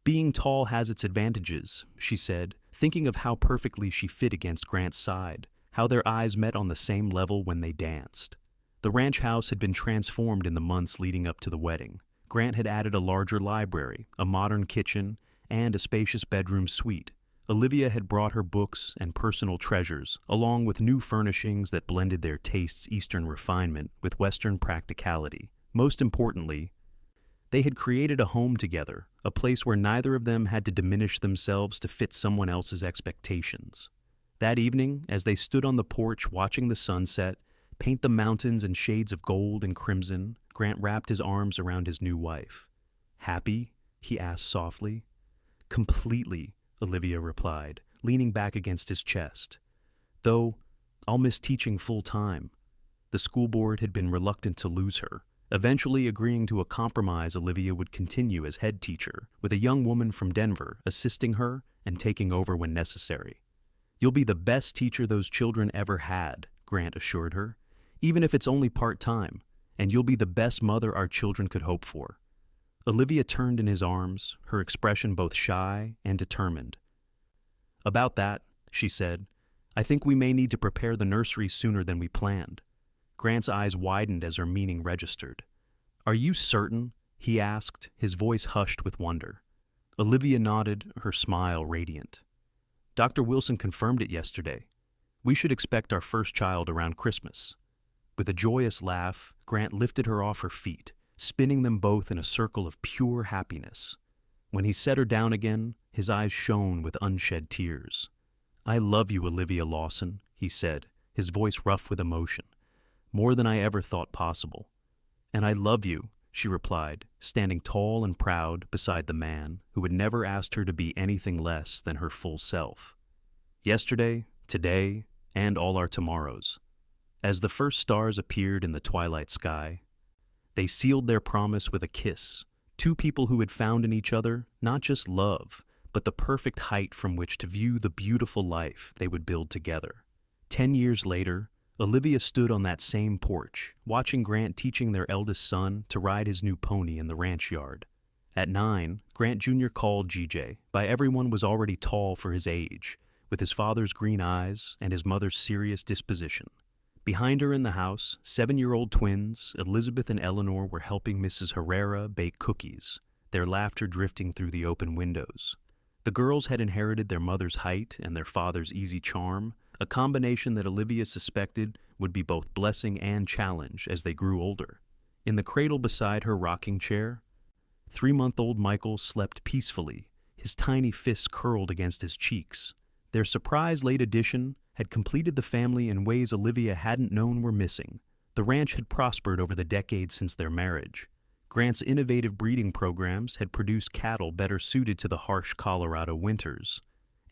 "Being tall has its advantages," she said, thinking of how perfectly she fit against Grant's side, how their eyes met on the same level when they danced. The ranch house had been transformed in the months leading up to the wedding. Grant had added a larger library, a modern kitchen, and a spacious bedroom suite. Olivia had brought her books and personal treasures, along with new furnishings that blended their tastes' Eastern refinement with Western practicality. Most importantly, they had created a home together, a place where neither of them had to diminish themselves to fit someone else's expectations. That evening, as they stood on the porch watching the sunset paint the mountains in shades of gold and crimson, Grant wrapped his arms around his new wife. "Happy?" he asked softly. "Completely," Olivia replied, leaning back against his chest. "Though I'll miss teaching full-time." The school board had been reluctant to lose her, eventually agreeing to a compromise. Olivia would continue as head teacher, with a young woman from Denver assisting her and taking over when necessary. "You'll be the best teacher those children ever had," Grant assured her, "even if it's only part-time, and you'll be the best mother our children could hope for." Olivia turned in his arms, her expression both shy and determined. "About that," she said, "I think we may need to prepare the nursery sooner than we planned." Grant's eyes widened as her meaning registered. "Are you certain?" he asked, his voice hushed with wonder. Olivia nodded, her smile radiant. "Dr. Wilson confirmed it yesterday. We should expect our first child around Christmas." With a joyous laugh, Grant lifted her off her feet, spinning them both in a circle of pure happiness. When he set her down again, his eyes shone with unshed tears. "I love you, Olivia Lawson," he said, his voice rough with emotion, "more than I ever thought possible." "And I love you," she replied, standing tall and proud beside the man who had never asked her to be anything less than her full self. Yesterday, today, and all our tomorrows. As the first stars appeared in the twilight sky, they sealed their promise with a kiss, two people who had found in each other not just love, but the perfect height from which to view the beautiful life they would build together. 10 years later, Olivia stood on that same porch, watching Grant teaching their eldest son to ride his new pony in the ranch yard. At 9, Grant Jr. called GJ. By everyone was already tall for his age, with his father's green eyes and his mother's serious disposition. Behind her in the house, 7-year-old twins, Elizabeth and Eleanor, were helping Mrs. Herrera bake cookies, their laughter drifting through the open windows. The girls had inherited their mother's height and their father's easy charm, a combination that Olivia suspected would be both blessing and challenge as they grew older. In the cradle beside her rocking chair, 3-month-old Michael slept peacefully, his tiny fists curled against his cheeks. Their surprise late addition had completed the family in ways Olivia hadn't known were missing. The ranch had prospered over the decades since their marriage. Grant's innovative breeding programs had produced cattle better suited to the harsh Colorado winters,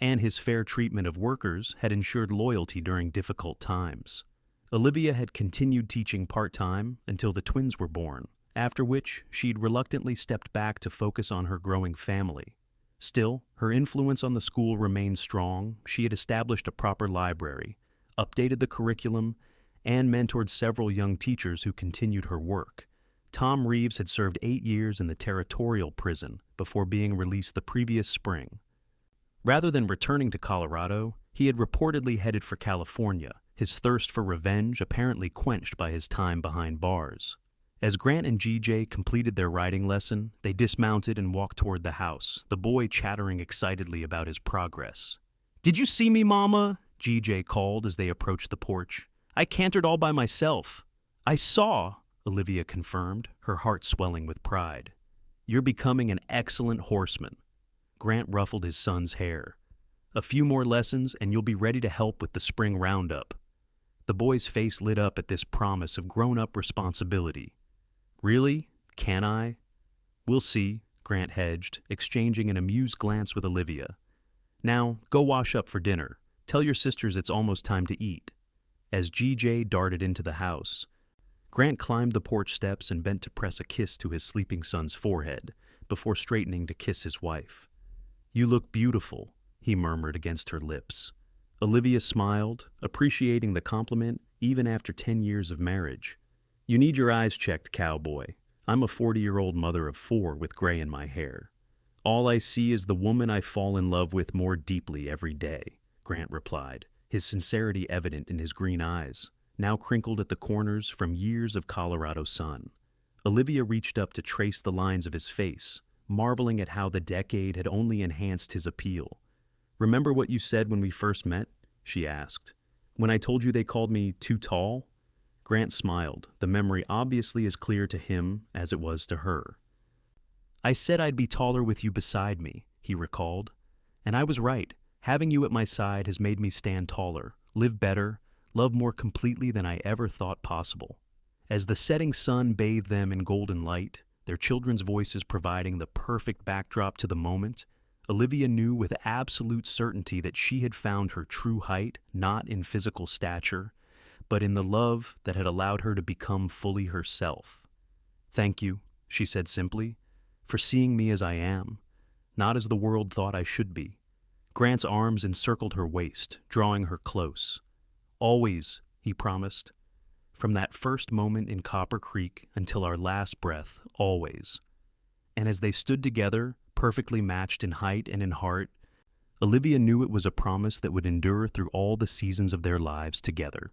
and his fair treatment of workers had ensured loyalty during difficult times. Olivia had continued teaching part-time until the twins were born, after which she'd reluctantly stepped back to focus on her growing family. Still, her influence on the school remained strong. She had established a proper library, updated the curriculum, and mentored several young teachers who continued her work. Tom Reeves had served 8 years in the territorial prison before being released the previous spring. Rather than returning to Colorado, he had reportedly headed for California, his thirst for revenge apparently quenched by his time behind bars. As Grant and GJ completed their riding lesson, they dismounted and walked toward the house, the boy chattering excitedly about his progress. "Did you see me, Mama?" GJ called as they approached the porch. "I cantered all by myself." "I saw," Olivia confirmed, her heart swelling with pride. "You're becoming an excellent horseman." Grant ruffled his son's hair. "A few more lessons and you'll be ready to help with the spring roundup." The boy's face lit up at this promise of grown-up responsibility. "Really? Can I?" "We'll see," Grant hedged, exchanging an amused glance with Olivia. "Now, go wash up for dinner. Tell your sisters it's almost time to eat." As GJ darted into the house, Grant climbed the porch steps and bent to press a kiss to his sleeping son's forehead, before straightening to kiss his wife. "You look beautiful," he murmured against her lips. Olivia smiled, appreciating the compliment even after 10 years of marriage. "You need your eyes checked, Cowboy. I'm a 40-year-old mother of 4 with gray in my hair. All I see is the woman I fall in love with more deeply every day," Grant replied, his sincerity evident in his green eyes, now crinkled at the corners from years of Colorado sun. Olivia reached up to trace the lines of his face, marveling at how the decade had only enhanced his appeal. "Remember what you said when we first met?" she asked. "When I told you they called me too tall?" Grant smiled, the memory obviously as clear to him as it was to her. "I said I'd be taller with you beside me," he recalled. "And I was right. Having you at my side has made me stand taller, live better, love more completely than I ever thought possible." As the setting sun bathed them in golden light, their children's voices providing the perfect backdrop to the moment, Olivia knew with absolute certainty that she had found her true height not in physical stature, but in the love that had allowed her to become fully herself. "Thank you," she said simply, "for seeing me as I am, not as the world thought I should be." Grant's arms encircled her waist, drawing her close. "Always," he promised. "From that first moment in Copper Creek until our last breath, always." And as they stood together, perfectly matched in height and in heart, Olivia knew it was a promise that would endure through all the seasons of their lives together.